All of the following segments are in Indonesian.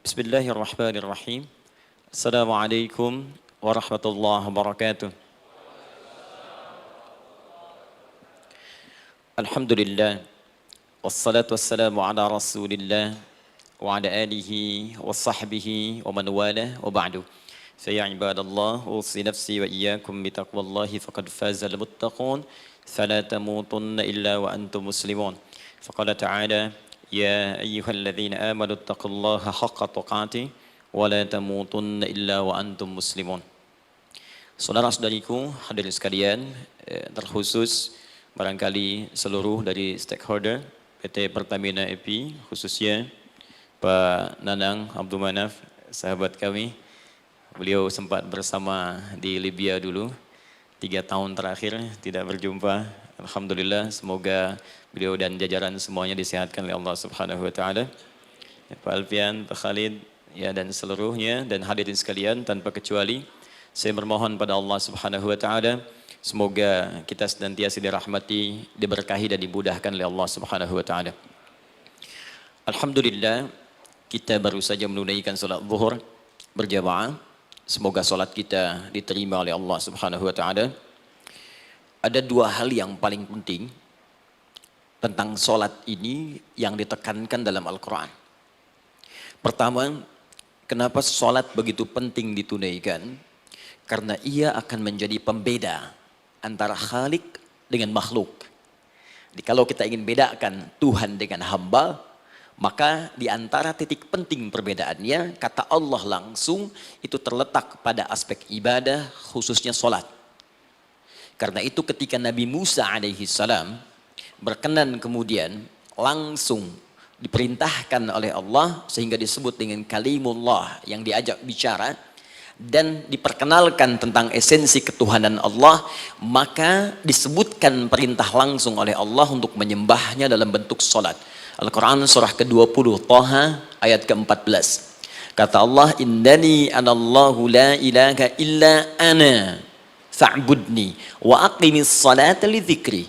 Bismillahirrahmanirrahim. Assalamualaikum warahmatullahi wabarakatuh. Alhamdulillah. Wassalatu wassalamu ala rasulillah wa ala alihi wa sahbihi wa man wala wa ba'du. Faya ibadallah, usi nafsi wa iyyakum bitaqwallahi faqad fazal muttaqun. Fala tamutunna illa wa antum muslimun. Faqala ta'ala, ya ayyuhalladzina amanu taqullaha haqqa tuqatih wa la tamutunna illa wa antum muslimun. Saudara-saudariku, hadirin sekalian, terkhusus barangkali seluruh dari stakeholder PT Pertamina EP, khususnya Pak Nanang Abdul Manaf, sahabat kami. Beliau sempat bersama di Libya dulu, 3 tahun terakhir tidak berjumpa. Alhamdulillah, semoga beliau dan jajaran semuanya disehatkan oleh Allah Subhanahu wa taala. Pak Alfian, Pak Khalid, ya, dan seluruhnya dan hadirin sekalian tanpa kecuali, saya bermohon pada Allah Subhanahu wa taala semoga kita senantiasa dirahmati, diberkahi dan dimudahkan oleh Allah Subhanahu wa taala. Alhamdulillah, kita baru saja menunaikan salat zuhur berjamaah. Semoga salat kita diterima oleh Allah Subhanahu wa taala. Ada 2 hal yang paling penting tentang salat ini yang ditekankan dalam Al-Qur'an. Pertama, kenapa salat begitu penting ditunaikan? Karena ia akan menjadi pembeda antara Khalik dengan makhluk. Jadi kalau kita ingin bedakan Tuhan dengan hamba, maka di antara titik penting perbedaannya, kata Allah langsung itu terletak pada aspek ibadah, khususnya salat. Karena itu ketika Nabi Musa alaihi salam berkenan kemudian langsung diperintahkan oleh Allah sehingga disebut dengan kalimullah yang diajak bicara, dan diperkenalkan tentang esensi ketuhanan Allah, maka disebutkan perintah langsung oleh Allah untuk menyembahnya dalam bentuk salat. Al-Quran surah ke-20 Thaha ayat ke-14. Kata Allah, innani anallahu la ilaha illa ana fa'budni wa aqimis salata li dzikri.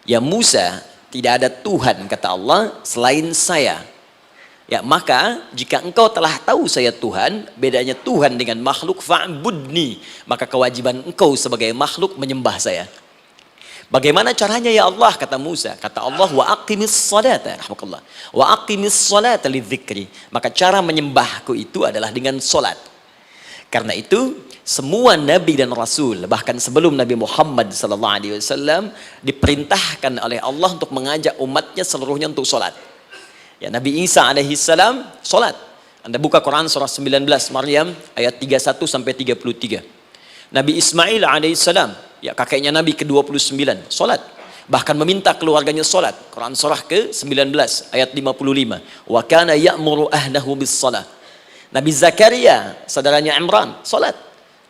Ya Musa, tidak ada Tuhan kata Allah selain saya. Ya, maka jika engkau telah tahu saya Tuhan, bedanya Tuhan dengan makhluk, fa'budni, maka kewajiban engkau sebagai makhluk menyembah saya. Bagaimana caranya ya Allah, kata Musa? Kata Allah, wa aqimis salata, rahmakallah, wa aqimis salata lidzikri. Maka cara menyembahku itu adalah dengan salat. Karena itu semua nabi dan rasul, bahkan sebelum Nabi Muhammad SAW, diperintahkan oleh Allah untuk mengajak umatnya seluruhnya untuk salat. Ya, Nabi Isa alaihi salam salat. Anda buka Quran surah 19 Maryam ayat 31 sampai 33. Nabi Ismail alaihi salam, ya kakeknya Nabi ke-29, salat. Bahkan meminta keluarganya salat. Quran surah ke-19 ayat 55. Wa kana ya'muru ahlahu bis salah. Nabi Zakaria, saudaranya Imran, salat.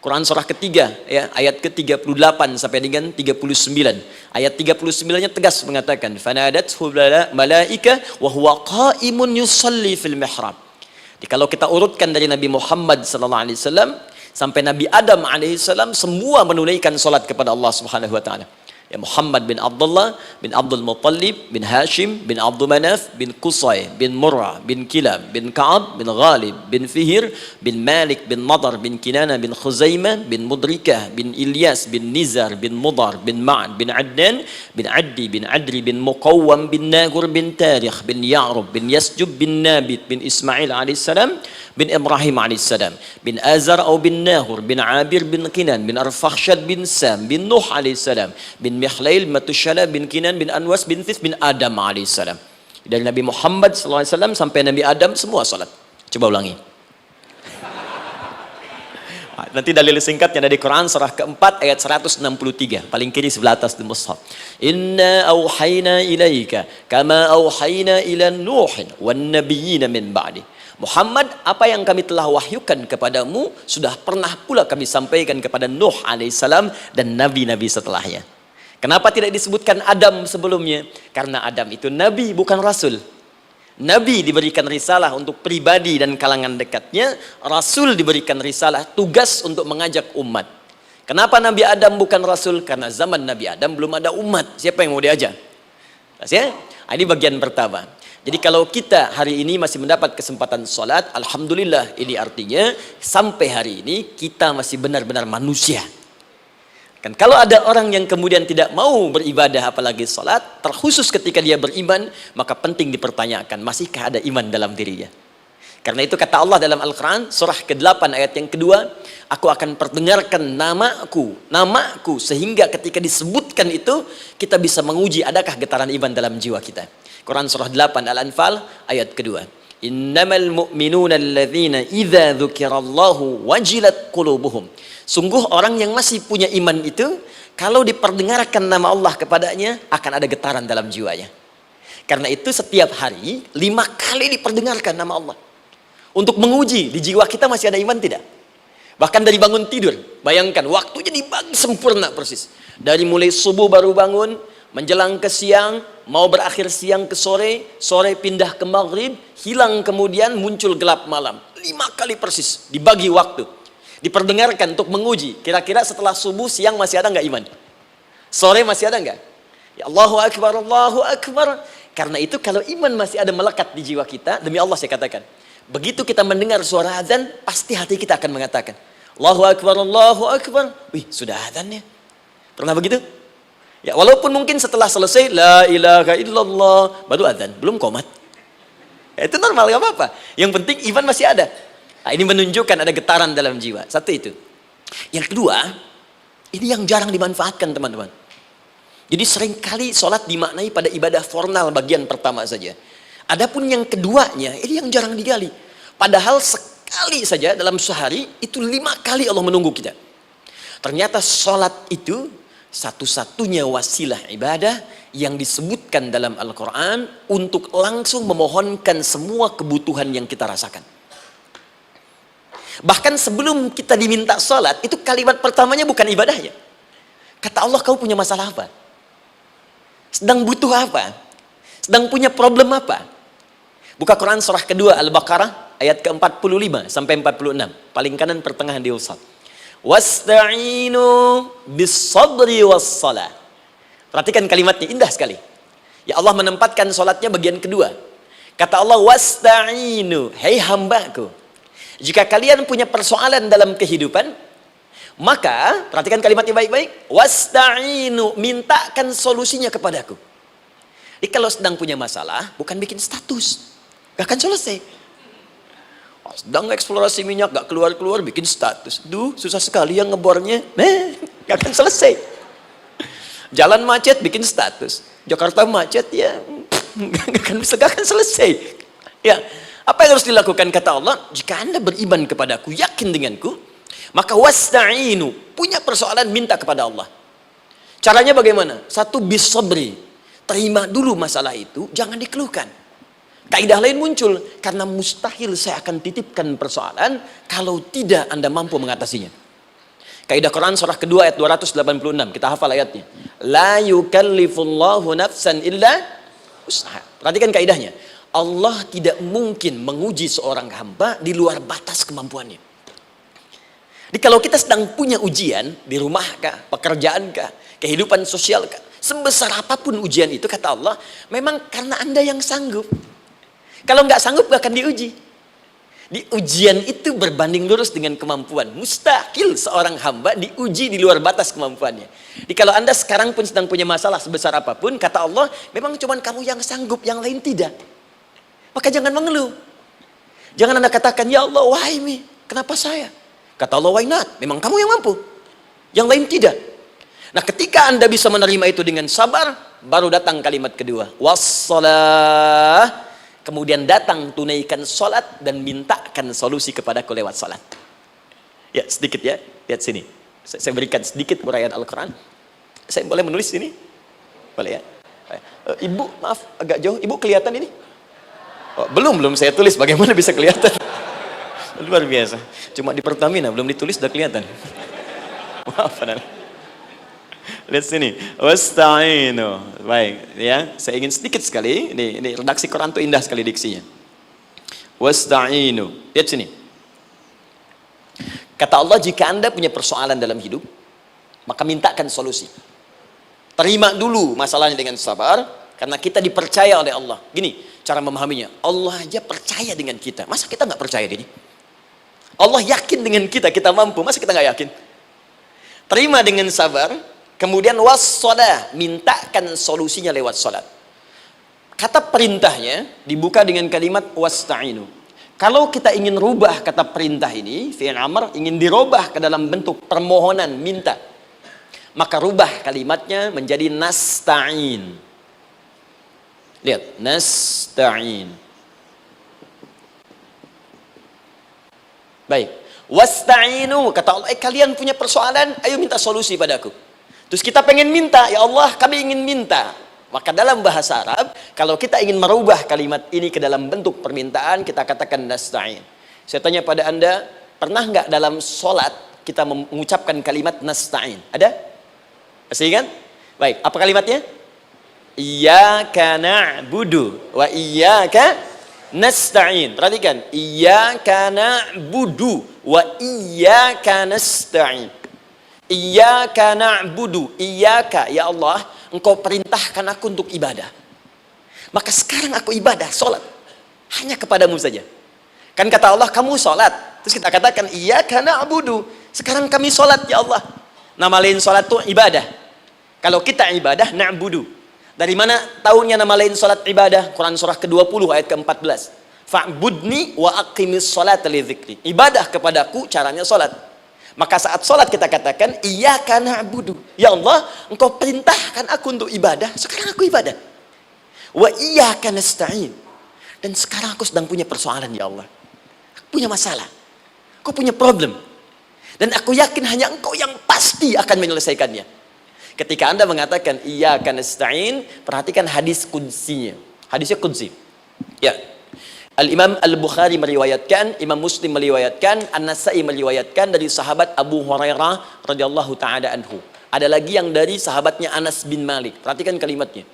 Quran surah ketiga, ya, ayat ke-38 sampai dengan 39. Ayat 39-nya tegas mengatakan, fanadathu malaika wa huwa qa'imun yusalli fil mihrab. Jadi kalau kita urutkan dari Nabi Muhammad sallallahu alaihi wasallam sampai Nabi Adam alaihi salam, semua menunaikan salat kepada Allah Subhanahu wa taala. Ya, Muhammad bin Abdullah bin Abdul Muttalib bin Hashim bin Abdul Manaf bin Qusay bin Murrah bin Kilab bin Ka'ab bin Ghalib bin Fihir bin Malik bin Nadar bin Kinana bin Khuzaimah bin Mudrikah bin Ilyas bin Nizar bin Mudar bin Ma'ad bin Adnan bin Addi bin Adri bin Muqawwam bin Nagur bin Tarikh bin Ya'rub bin Yasjub bin Nabit bin Ismail alaihissalam bin Ibrahim alaihissalam bin Azar atau bin Nahur bin Abir bin Kinan bin Arfakhshad bin Sam bin Nuh alaihissalam bin Mihlail Matushala bin Kinan bin Anwas bin Thith bin Adam alaihissalam. Dari Nabi Muhammad SAW sampai Nabi Adam semua salat. Coba ulangi. Nanti dalil singkatnya dari Quran surah keempat ayat 163, paling kiri sebelah atas di mushaf. Inna auhayna ilaika kama auhayna ila Nuhin wan nabiyina min ba'di. Muhammad, apa yang kami telah wahyukan kepadamu sudah pernah pula kami sampaikan kepada Nuh alaihissalam dan nabi-nabi setelahnya. Kenapa tidak disebutkan Adam sebelumnya? Karena Adam itu nabi, bukan rasul. Nabi diberikan risalah untuk pribadi dan kalangan dekatnya, rasul diberikan risalah tugas untuk mengajak umat. Kenapa Nabi Adam bukan rasul? Karena zaman Nabi Adam belum ada umat. Siapa yang mau diajak? Ya? Ini bagian pertama. Jadi kalau kita hari ini masih mendapat kesempatan sholat, alhamdulillah, ini artinya sampai hari ini kita masih benar-benar manusia. Kan kalau ada orang yang kemudian tidak mau beribadah apalagi sholat, terkhusus ketika dia beriman, maka penting dipertanyakan, masihkah ada iman dalam dirinya? Karena itu kata Allah dalam Al-Quran, surah ke-8 ayat yang kedua, aku akan perdengarkan namaku, sehingga ketika disebutkan itu, kita bisa menguji adakah getaran iman dalam jiwa kita. Quran surah 8 Al-Anfal ayat kedua. Innamal mu'minuna alladzina idza dzukirallahu wajilat qulubuhum. Sungguh orang yang masih punya iman itu, kalau diperdengarkan nama Allah kepadanya, akan ada getaran dalam jiwanya. Karena itu setiap hari 5 kali diperdengarkan nama Allah. Untuk menguji di jiwa kita masih ada iman tidak? Bahkan dari bangun tidur, bayangkan waktunya dibagi sempurna persis. Dari mulai subuh baru bangun, menjelang ke siang, mau berakhir siang ke sore, sore pindah ke maghrib, hilang kemudian muncul gelap malam. 5 kali persis dibagi waktu. Diperdengarkan untuk menguji, kira-kira setelah subuh siang masih ada nggak iman? Sore masih ada nggak? Ya Allahu Akbar, Allahu Akbar. Karena itu kalau iman masih ada melekat di jiwa kita, demi Allah saya katakan, begitu kita mendengar suara azan, pasti hati kita akan mengatakan, Allahu Akbar, Allahu Akbar. Wih, sudah azannya. Pernah begitu? Ya, walaupun mungkin setelah selesai, La ilaha illallah, baru azan, belum qomat. Ya, itu normal, gak apa-apa. Yang penting iman masih ada. Nah, ini menunjukkan ada getaran dalam jiwa. Satu itu. Yang kedua, ini yang jarang dimanfaatkan teman-teman. Jadi seringkali sholat dimaknai pada ibadah formal bagian pertama saja. Adapun yang keduanya, ini yang jarang digali. Padahal sekali saja dalam sehari, itu 5 kali Allah menunggu kita. Ternyata sholat itu satu-satunya wasilah ibadah yang disebutkan dalam Al-Quran untuk langsung memohonkan semua kebutuhan yang kita rasakan. Bahkan sebelum kita diminta sholat, itu kalimat pertamanya bukan ibadahnya. Kata Allah, kau punya masalah apa? Sedang butuh apa? Sedang punya problem apa? Buka Quran surah kedua Al-Baqarah ayat ke-45 sampai 46. Paling kanan pertengahan di usad. Wasta'inu bis-sabri was-salah. Perhatikan kalimatnya, indah sekali. Ya Allah menempatkan sholatnya bagian kedua. Kata Allah, wasta'inu, hei hambaku, jika kalian punya persoalan dalam kehidupan, maka perhatikan kalimatnya baik-baik, wasta'inu, mintakan solusinya kepadaku. Jadi kalau sedang punya masalah, bukan bikin status, gak akan selesai. Sedang eksplorasi minyak, gak keluar-keluar, bikin status. Duh, susah sekali yang ngebornya, gak akan selesai. Jalan macet, bikin status. Jakarta macet, ya gak akan selesai. Ya. Apa yang harus dilakukan? Kata Allah, jika anda beriman kepadaku, yakin denganku, maka wasta'inu, punya persoalan, minta kepada Allah. Caranya bagaimana? Satu, bis-sabri, terima dulu masalah itu, jangan dikeluhkan. Kaidah lain muncul, karena mustahil saya akan titipkan persoalan kalau tidak anda mampu mengatasinya. Kaidah Quran surah kedua ayat 286, kita hafal ayatnya. La yukallifullahu nafsan illa usaha. Perhatikan kaidahnya. Allah tidak mungkin menguji seorang hamba di luar batas kemampuannya. Jadi kalau kita sedang punya ujian di rumah kah, pekerjaan kah, kehidupan sosial kah, sebesar apapun ujian itu, kata Allah, memang karena anda yang sanggup. Kalau nggak sanggup gak akan diuji. Di ujian itu berbanding lurus dengan kemampuan. Mustahil seorang hamba diuji di luar batas kemampuannya. Jadi kalau anda sekarang pun sedang punya masalah sebesar apapun, kata Allah, memang cuma kamu yang sanggup, yang lain tidak. Maka jangan mengeluh. Jangan anda katakan, ya Allah, why me? Kenapa saya? Kata Allah, why not? Memang kamu yang mampu. Yang lain tidak. Nah, ketika anda bisa menerima itu dengan sabar, baru datang kalimat kedua. Wassalah. Kemudian datang tunaikan sholat dan mintakan solusi kepadaku lewat sholat. Ya, sedikit ya. Lihat sini. Saya berikan sedikit uraian Al-Quran. Saya boleh menulis ini? Boleh ya? Ibu, maaf, agak jauh. Ibu kelihatan ini? Oh, belum saya tulis, bagaimana bisa kelihatan? Luar biasa. Cuma di Pertamina belum ditulis sudah kelihatan. Maaf, lihat sini. Wasta'inu. Baik, ya. Saya ingin sedikit sekali. Ini redaksi Quran itu indah sekali diksinya. Wasta'inu. Lihat sini. Kata Allah, jika anda punya persoalan dalam hidup, maka mintakan solusi. Terima dulu masalahnya dengan sabar, karena kita dipercaya oleh Allah. Gini, cara memahaminya. Allah aja percaya dengan kita. Masa kita nggak percaya diri? Allah yakin dengan kita, kita mampu. Masa kita nggak yakin? Terima dengan sabar. Kemudian wassalah, mintakan solusinya lewat salat. Kata perintahnya dibuka dengan kalimat wasta'inu. Kalau kita ingin rubah kata perintah ini, fi'il amr, ingin dirubah ke dalam bentuk permohonan, minta, maka rubah kalimatnya menjadi nasta'in. Lihat, nasta'in. Baik, wasta'inu, kata Allah, kalian punya persoalan, ayo minta solusi padaku. Terus kita pengen minta, ya Allah, kami ingin minta. Maka dalam bahasa Arab, kalau kita ingin merubah kalimat ini ke dalam bentuk permintaan, kita katakan nasta'in. Saya tanya pada Anda, pernah nggak dalam sholat kita mengucapkan kalimat nasta'in? Ada? Masih kan? Baik, apa kalimatnya? Iyyaka na'budu wa iyyaka nasta'in. Perhatikan, iyyaka na'budu wa iyyaka nasta'in. Iyyaka na'budu, iyyaka, ya Allah, Engkau perintahkan aku untuk ibadah. Maka sekarang aku ibadah, sholat. Hanya kepadamu saja. Kan kata Allah, kamu sholat. Terus kita katakan, iyyaka na'budu. Sekarang kami sholat, ya Allah. Nama lain sholat itu ibadah. Kalau kita ibadah, na'budu. Dari mana tahunya nama lain sholat ibadah? Quran surah ke-20 ayat ke-14. Fa'budni wa aqimis sholat li dzikri. Ibadah kepadaku, caranya sholat. Maka saat sholat kita katakan, iyyaka na'budu. Ya Allah, Engkau perintahkan aku untuk ibadah. Sekarang aku ibadah. Wa iyyaka nasta'in. Dan sekarang aku sedang punya persoalan, ya Allah. Aku punya masalah. Aku punya problem. Dan aku yakin hanya Engkau yang pasti akan menyelesaikannya. Ketika Anda mengatakan, iyyaka nasta'in, perhatikan hadis qudsinya. Hadisnya qudsi. Ya. Al-Imam Al-Bukhari meriwayatkan, Imam Muslim meriwayatkan, An-Nasai meriwayatkan dari sahabat Abu Hurairah radhiyallahu ta'ala anhu. Ada lagi yang dari sahabatnya Anas bin Malik. Perhatikan kalimatnya.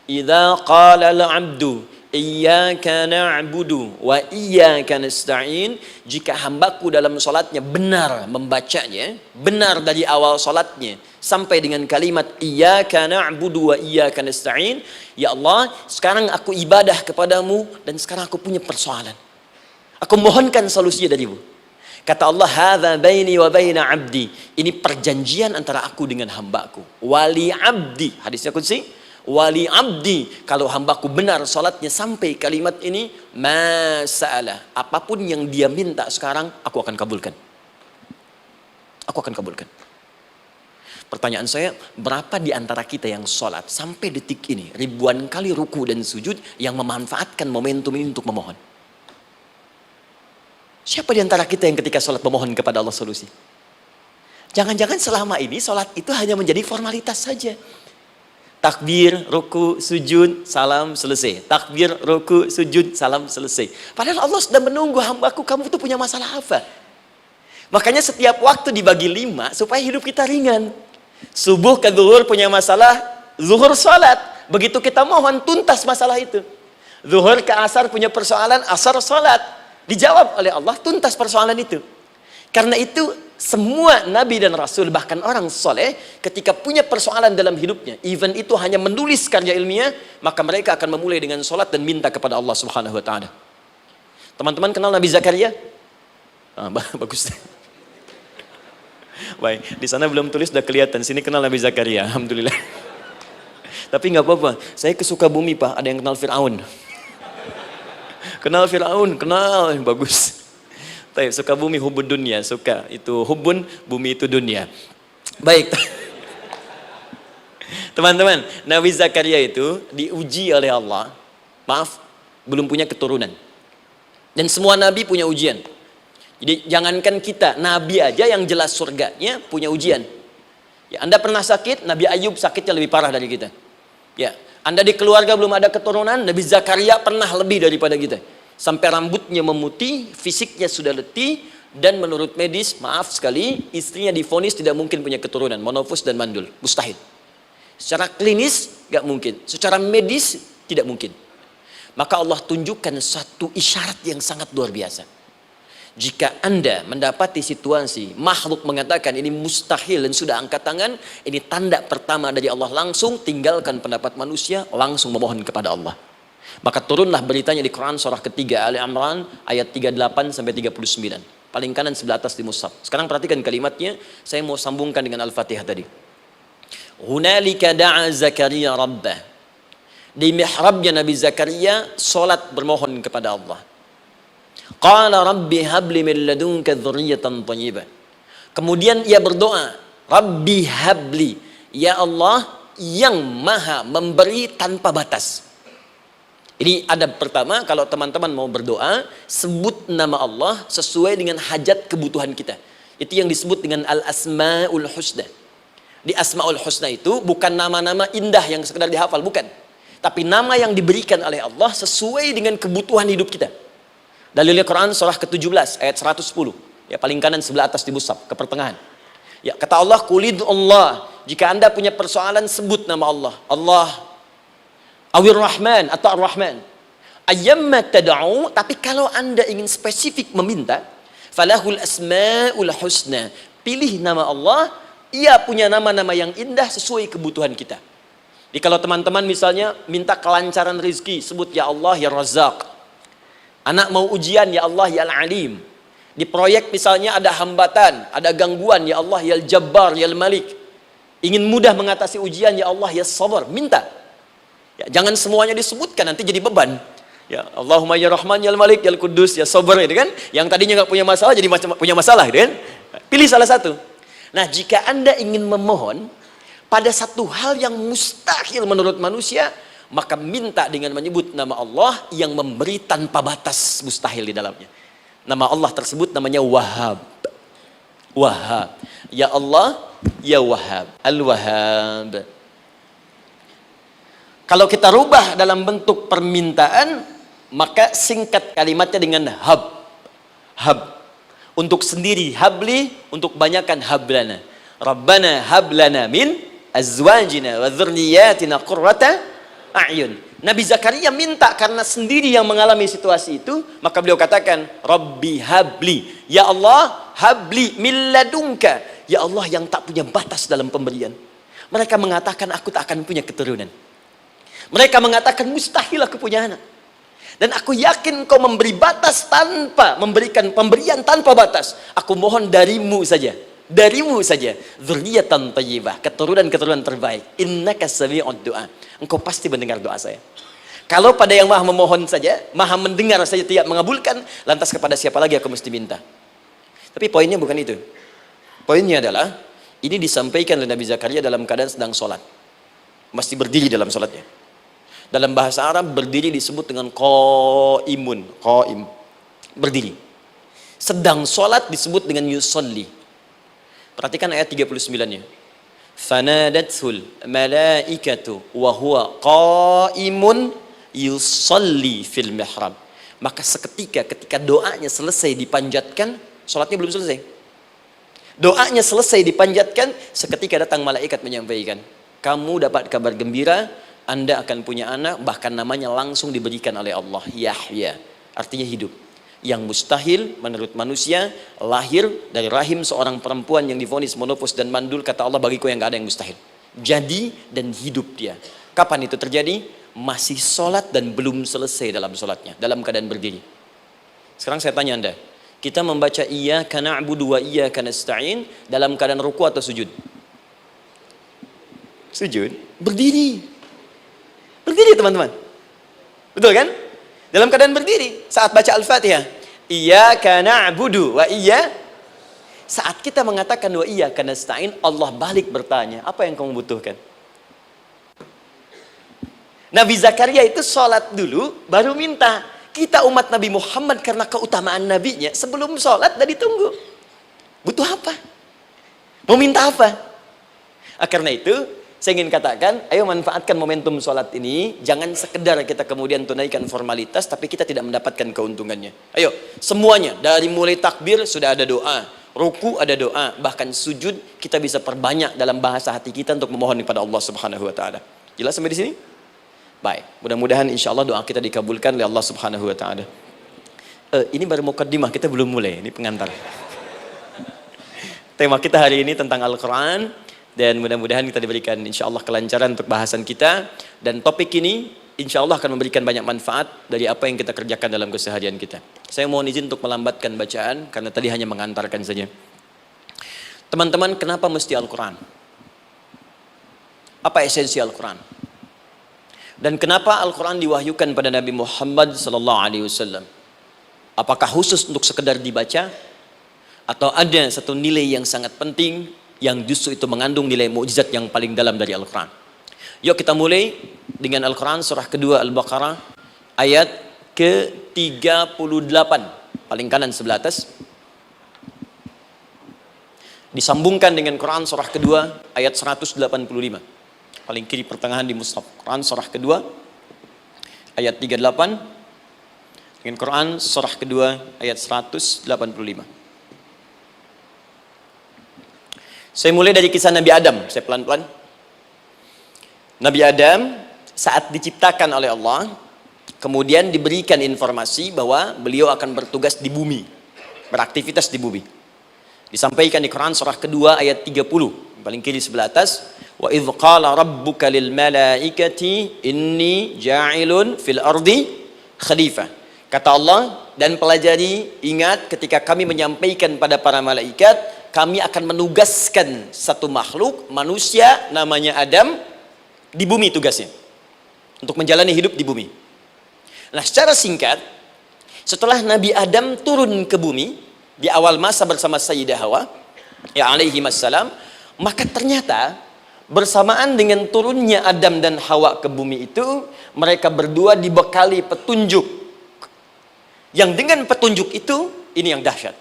Idza qala al-'abdu iyyaka na'budu wa iyyaka nasta'in, jika hambaku dalam salatnya benar membacanya, benar dari awal salatnya sampai dengan kalimat iyyaka na'budu wa iyyaka nasta'in, ya Allah, sekarang aku ibadah kepadamu dan sekarang aku punya persoalan. Aku mohonkan solusinya darimu. Kata Allah, hadza baini wa baina 'abdi. Ini perjanjian antara aku dengan hambaku. Wali 'abdi. Hadisnya qudsi. Wali 'abdi. Kalau hambaku benar salatnya sampai kalimat ini, ma sa'ala. Apapun yang dia minta sekarang, aku akan kabulkan. Aku akan kabulkan. Pertanyaan saya, berapa di antara kita yang sholat sampai detik ini, ribuan kali ruku dan sujud, yang memanfaatkan momentum ini untuk memohon? Siapa di antara kita yang ketika sholat memohon kepada Allah solusi? Jangan-jangan selama ini sholat itu hanya menjadi formalitas saja. Takbir, ruku, sujud, salam, selesai. Takbir, ruku, sujud, salam, selesai. Padahal Allah sudah menunggu, hambaku, kamu tuh punya masalah apa? Makanya setiap waktu dibagi 5 supaya hidup kita ringan. Subuh ke zuhur punya masalah, zuhur salat. Begitu kita mohon, tuntas masalah itu. Zuhur ke asar punya persoalan, asar salat. Dijawab oleh Allah, tuntas persoalan itu. Karena itu, semua nabi dan rasul, bahkan orang soleh, ketika punya persoalan dalam hidupnya, even itu hanya menulis karya ilmiah, maka mereka akan memulai dengan salat dan minta kepada Allah Subhanahu wa ta'ala. Teman-teman kenal Nabi Zakaria? Bagus. Baik, di sana belum tulis, sudah kelihatan. Sini kenal Nabi Zakaria, alhamdulillah. Tapi nggak apa-apa. Saya ke Sukabumi, Pak. Ada yang kenal Fir'aun. Kenal Fir'aun, kenal, bagus. Baik, Sukabumi hubun dunia, suka itu hubun, bumi itu dunia. Baik. Teman-teman, Nabi Zakaria itu diuji oleh Allah. Maaf, belum punya keturunan. Dan semua nabi punya ujian. Jadi jangankan kita, Nabi aja yang jelas surganya punya ujian. Ya, Anda pernah sakit, Nabi Ayub sakitnya lebih parah dari kita. Ya, Anda di keluarga belum ada keturunan, Nabi Zakaria pernah lebih daripada kita. Sampai rambutnya memutih, fisiknya sudah letih, dan menurut medis, maaf sekali, istrinya divonis tidak mungkin punya keturunan, monofus dan mandul, mustahil. Secara klinis, gak mungkin. Secara medis, tidak mungkin. Maka Allah tunjukkan satu isyarat yang sangat luar biasa. Jika Anda mendapati situasi makhluk mengatakan ini mustahil dan sudah angkat tangan, ini tanda pertama dari Allah, langsung tinggalkan pendapat manusia, langsung memohon kepada Allah. Maka turunlah beritanya di Quran surah ketiga Ali Imran ayat 38 sampai 39. Paling kanan sebelah atas di mushaf. Sekarang perhatikan kalimatnya, saya mau sambungkan dengan Al-Fatihah tadi. Hunalika da'a Zakaria rabbah. Di mihrabnya Nabi Zakaria salat bermohon kepada Allah. Qala rabbi habli min ladunka dzurriyyatan thayyibah. Kemudian ia berdoa, Rabbi habli, ya Allah yang maha memberi tanpa batas. Ini adab pertama, kalau teman-teman mau berdoa, sebut nama Allah sesuai dengan hajat kebutuhan kita. Itu yang disebut dengan al-asma'ul husna. Di asma'ul husna itu bukan nama-nama indah yang sekedar dihafal, bukan. Tapi nama yang diberikan oleh Allah sesuai dengan kebutuhan hidup kita. Dalilnya Quran surah ke-17 ayat 110. Ya, paling kanan sebelah atas di mushaf, ke pertengahan. Ya, kata Allah, qulid Allah. Jika Anda punya persoalan, sebut nama Allah. Allah Awir Rahman atau Ar-Rahman. Ayyamma tad'u, tapi kalau Anda ingin spesifik meminta, falahul asmaul husna. Pilih nama Allah, ia punya nama-nama yang indah sesuai kebutuhan kita. Jadi kalau teman-teman misalnya minta kelancaran rezeki, sebut ya Allah ya Razzaq. Anak mau ujian, ya Allah ya Al-Alim. Di proyek misalnya ada hambatan, ada gangguan, ya Allah ya Al-Jabbar ya Al-Malik. Ingin mudah mengatasi ujian, ya Allah ya Sabar. Minta. Ya, jangan semuanya disebutkan, nanti jadi beban. Ya, Allahumma ya Rahman ya Al-Malik ya Al-Quddus ya Sabar, gitu kan? Yang tadinya nggak punya masalah jadi punya masalah, gitu kan? Pilih salah satu. Nah, jika Anda ingin memohon pada satu hal yang mustahil menurut manusia, maka minta dengan menyebut nama Allah yang memberi tanpa batas, mustahil di dalamnya. Nama Allah tersebut namanya Wahhab. Wahhab. Ya Allah, ya Wahhab. Al-Wahhab. Kalau kita rubah dalam bentuk permintaan, maka singkat kalimatnya dengan hab. Hab. Untuk sendiri habli, untuk banyakkan hablana. Rabbana hablana min azwajina wa dzurriyyatina qurrata a'yun. Nabi Zakaria minta karena sendiri yang mengalami situasi itu, maka beliau katakan, Rabbi habli, ya Allah habli min ladunka, ya Allah yang tak punya batas dalam pemberian. Mereka mengatakan aku tak akan punya keturunan. Mereka mengatakan mustahil aku punya anak. Dan aku yakin kau memberi batas tanpa memberikan pemberian tanpa batas. Aku mohon darimu saja. Darimu saja. Dzurriyyatan thayyibah, keturunan-keturunan terbaik. Innaka sami'ud du'a. Engkau pasti mendengar doa saya. Kalau pada yang maha memohon saja, maha mendengar saja tidak mengabulkan, lantas kepada siapa lagi aku mesti minta? Tapi poinnya bukan itu. Poinnya adalah ini disampaikan oleh Nabi Zakaria dalam keadaan sedang sholat. Mesti berdiri dalam sholatnya. Dalam bahasa Arab berdiri disebut dengan qaimun, qaim, berdiri. Sedang sholat disebut dengan yusalli. Perhatikan ayat 39-nya. Fanadathul malaikatu wa huwa qaimun yusalli fil mihrab. Maka seketika ketika doanya selesai dipanjatkan, sholatnya belum selesai. Doanya selesai dipanjatkan, seketika datang malaikat menyampaikan, kamu dapat kabar gembira, Anda akan punya anak, bahkan namanya langsung diberikan oleh Allah, Yahya, artinya hidup. Yang mustahil menurut manusia, lahir dari rahim seorang perempuan yang divonis monopos dan mandul, kata Allah, bagiku yang gak ada yang mustahil. Jadi dan hidup dia. Kapan itu terjadi? Masih sholat dan belum selesai dalam sholatnya, dalam keadaan berdiri. Sekarang saya tanya Anda, kita membaca iyyaka na'budu wa iyyaka nasta'in dalam keadaan ruku atau sujud? Sujud, berdiri. Berdiri teman-teman. Betul kan? Dalam keadaan berdiri saat baca Al-Fatihah. Iyyaka na'budu wa iyyaka. Saat kita mengatakan wa iyyaka nasta'in, Allah balik bertanya, apa yang kamu butuhkan? Nabi Zakaria itu sholat dulu baru minta. Kita umat Nabi Muhammad karena keutamaan nabinya, sebelum sholat dah ditunggu. Butuh apa? Mau minta apa? Karena itu saya ingin katakan, ayo manfaatkan momentum sholat ini. Jangan sekedar kita kemudian tunaikan formalitas, tapi kita tidak mendapatkan keuntungannya. Ayo, semuanya. Dari mulai takbir sudah ada doa. Ruku ada doa. Bahkan sujud kita bisa perbanyak dalam bahasa hati kita untuk memohon kepada Allah Subhanahu Wa Taala. Jelas sampai di sini? Baik. Mudah-mudahan insya Allah doa kita dikabulkan oleh Allah Subhanahu Wa Taala. Ini baru mukaddimah, kita belum mulai. Ini pengantar. Tema kita hari ini tentang Al-Quran. Dan mudah-mudahan kita diberikan insya Allah kelancaran untuk bahasan kita. Dan topik ini insya Allah akan memberikan banyak manfaat dari apa yang kita kerjakan dalam keseharian kita. Saya mohon izin untuk melambatkan bacaan karena tadi hanya mengantarkan saja. Teman-teman, kenapa mesti Al-Quran? Apa esensi Al-Quran? Dan kenapa Al-Quran diwahyukan pada Nabi Muhammad SAW? Apakah khusus untuk sekedar dibaca? Atau ada satu nilai yang sangat penting yang justru itu mengandung nilai mukjizat yang paling dalam dari Al-Quran? Yuk kita mulai dengan Al-Quran surah kedua Al-Baqarah ayat ke-38, paling kanan sebelah atas. Disambungkan dengan Quran surah kedua ayat 185, paling kiri pertengahan di mushaf. Quran surah kedua ayat 38 dengan Quran surah kedua ayat 185. Saya mulai dari kisah Nabi Adam. Saya pelan-pelan. Nabi Adam saat diciptakan oleh Allah, kemudian diberikan informasi bahwa beliau akan bertugas di bumi, beraktivitas di bumi. Disampaikan di Quran surah kedua ayat 30, paling kiri sebelah atas. Wa idh qala rabbuka lil malaikati inni ja'ilun fil ardi khalifah. Kata Allah, dan pelajari, ingat ketika kami menyampaikan pada para malaikat, kami akan menugaskan satu makhluk, manusia namanya Adam, di bumi tugasnya. Untuk menjalani hidup di bumi. Nah, secara singkat, setelah Nabi Adam turun ke bumi, di awal masa bersama Sayyidah Hawa, ya alaihi wassalam, maka ternyata bersamaan dengan turunnya Adam dan Hawa ke bumi itu, mereka berdua dibekali petunjuk. Yang dengan petunjuk itu, ini yang dahsyat.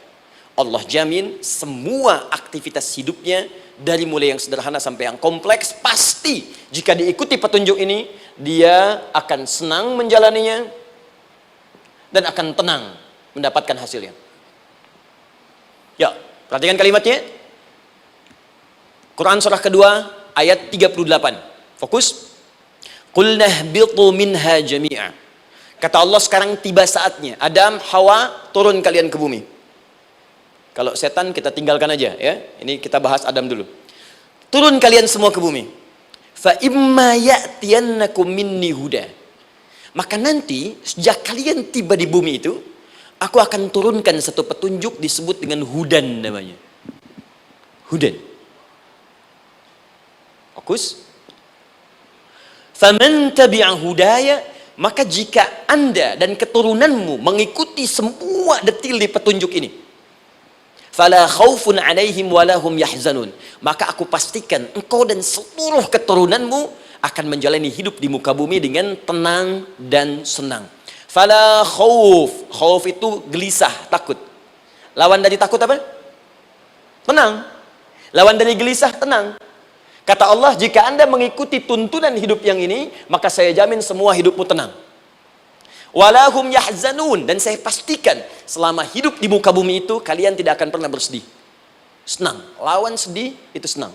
Allah jamin semua aktivitas hidupnya, dari mulai yang sederhana sampai yang kompleks, pasti jika diikuti petunjuk ini, dia akan senang menjalaninya dan akan tenang mendapatkan hasilnya. Ya, perhatikan kalimatnya. Quran surah kedua ayat 38. Fokus. Qul nahbitu minha jami'a. Kata Allah, sekarang tiba saatnya. Adam, Hawa, turun kalian ke bumi. Kalau setan kita tinggalkan aja ya. Ini kita bahas Adam dulu. Turun kalian semua ke bumi. Fa imma ya'tiyannakum minni huda. Maka nanti sejak kalian tiba di bumi itu, aku akan turunkan satu petunjuk disebut dengan hudan namanya. Hudan. Fokus. Faman tabi'a hudaya, maka jika Anda dan keturunanmu mengikuti semua detil di petunjuk ini, fala khaufun alaihim walahum yahzanun, maka aku pastikan engkau dan seluruh keturunanmu akan menjalani hidup di muka bumi dengan tenang dan senang. Fala khauf, khauf itu gelisah, takut. Lawan dari takut apa? Tenang. Lawan dari gelisah, tenang. Kata Allah, jika Anda mengikuti tuntunan hidup yang ini, maka saya jamin semua hidupmu tenang. Walahum yahzanun, dan saya pastikan selama hidup di muka bumi itu kalian tidak akan pernah bersedih. Senang, lawan sedih itu senang.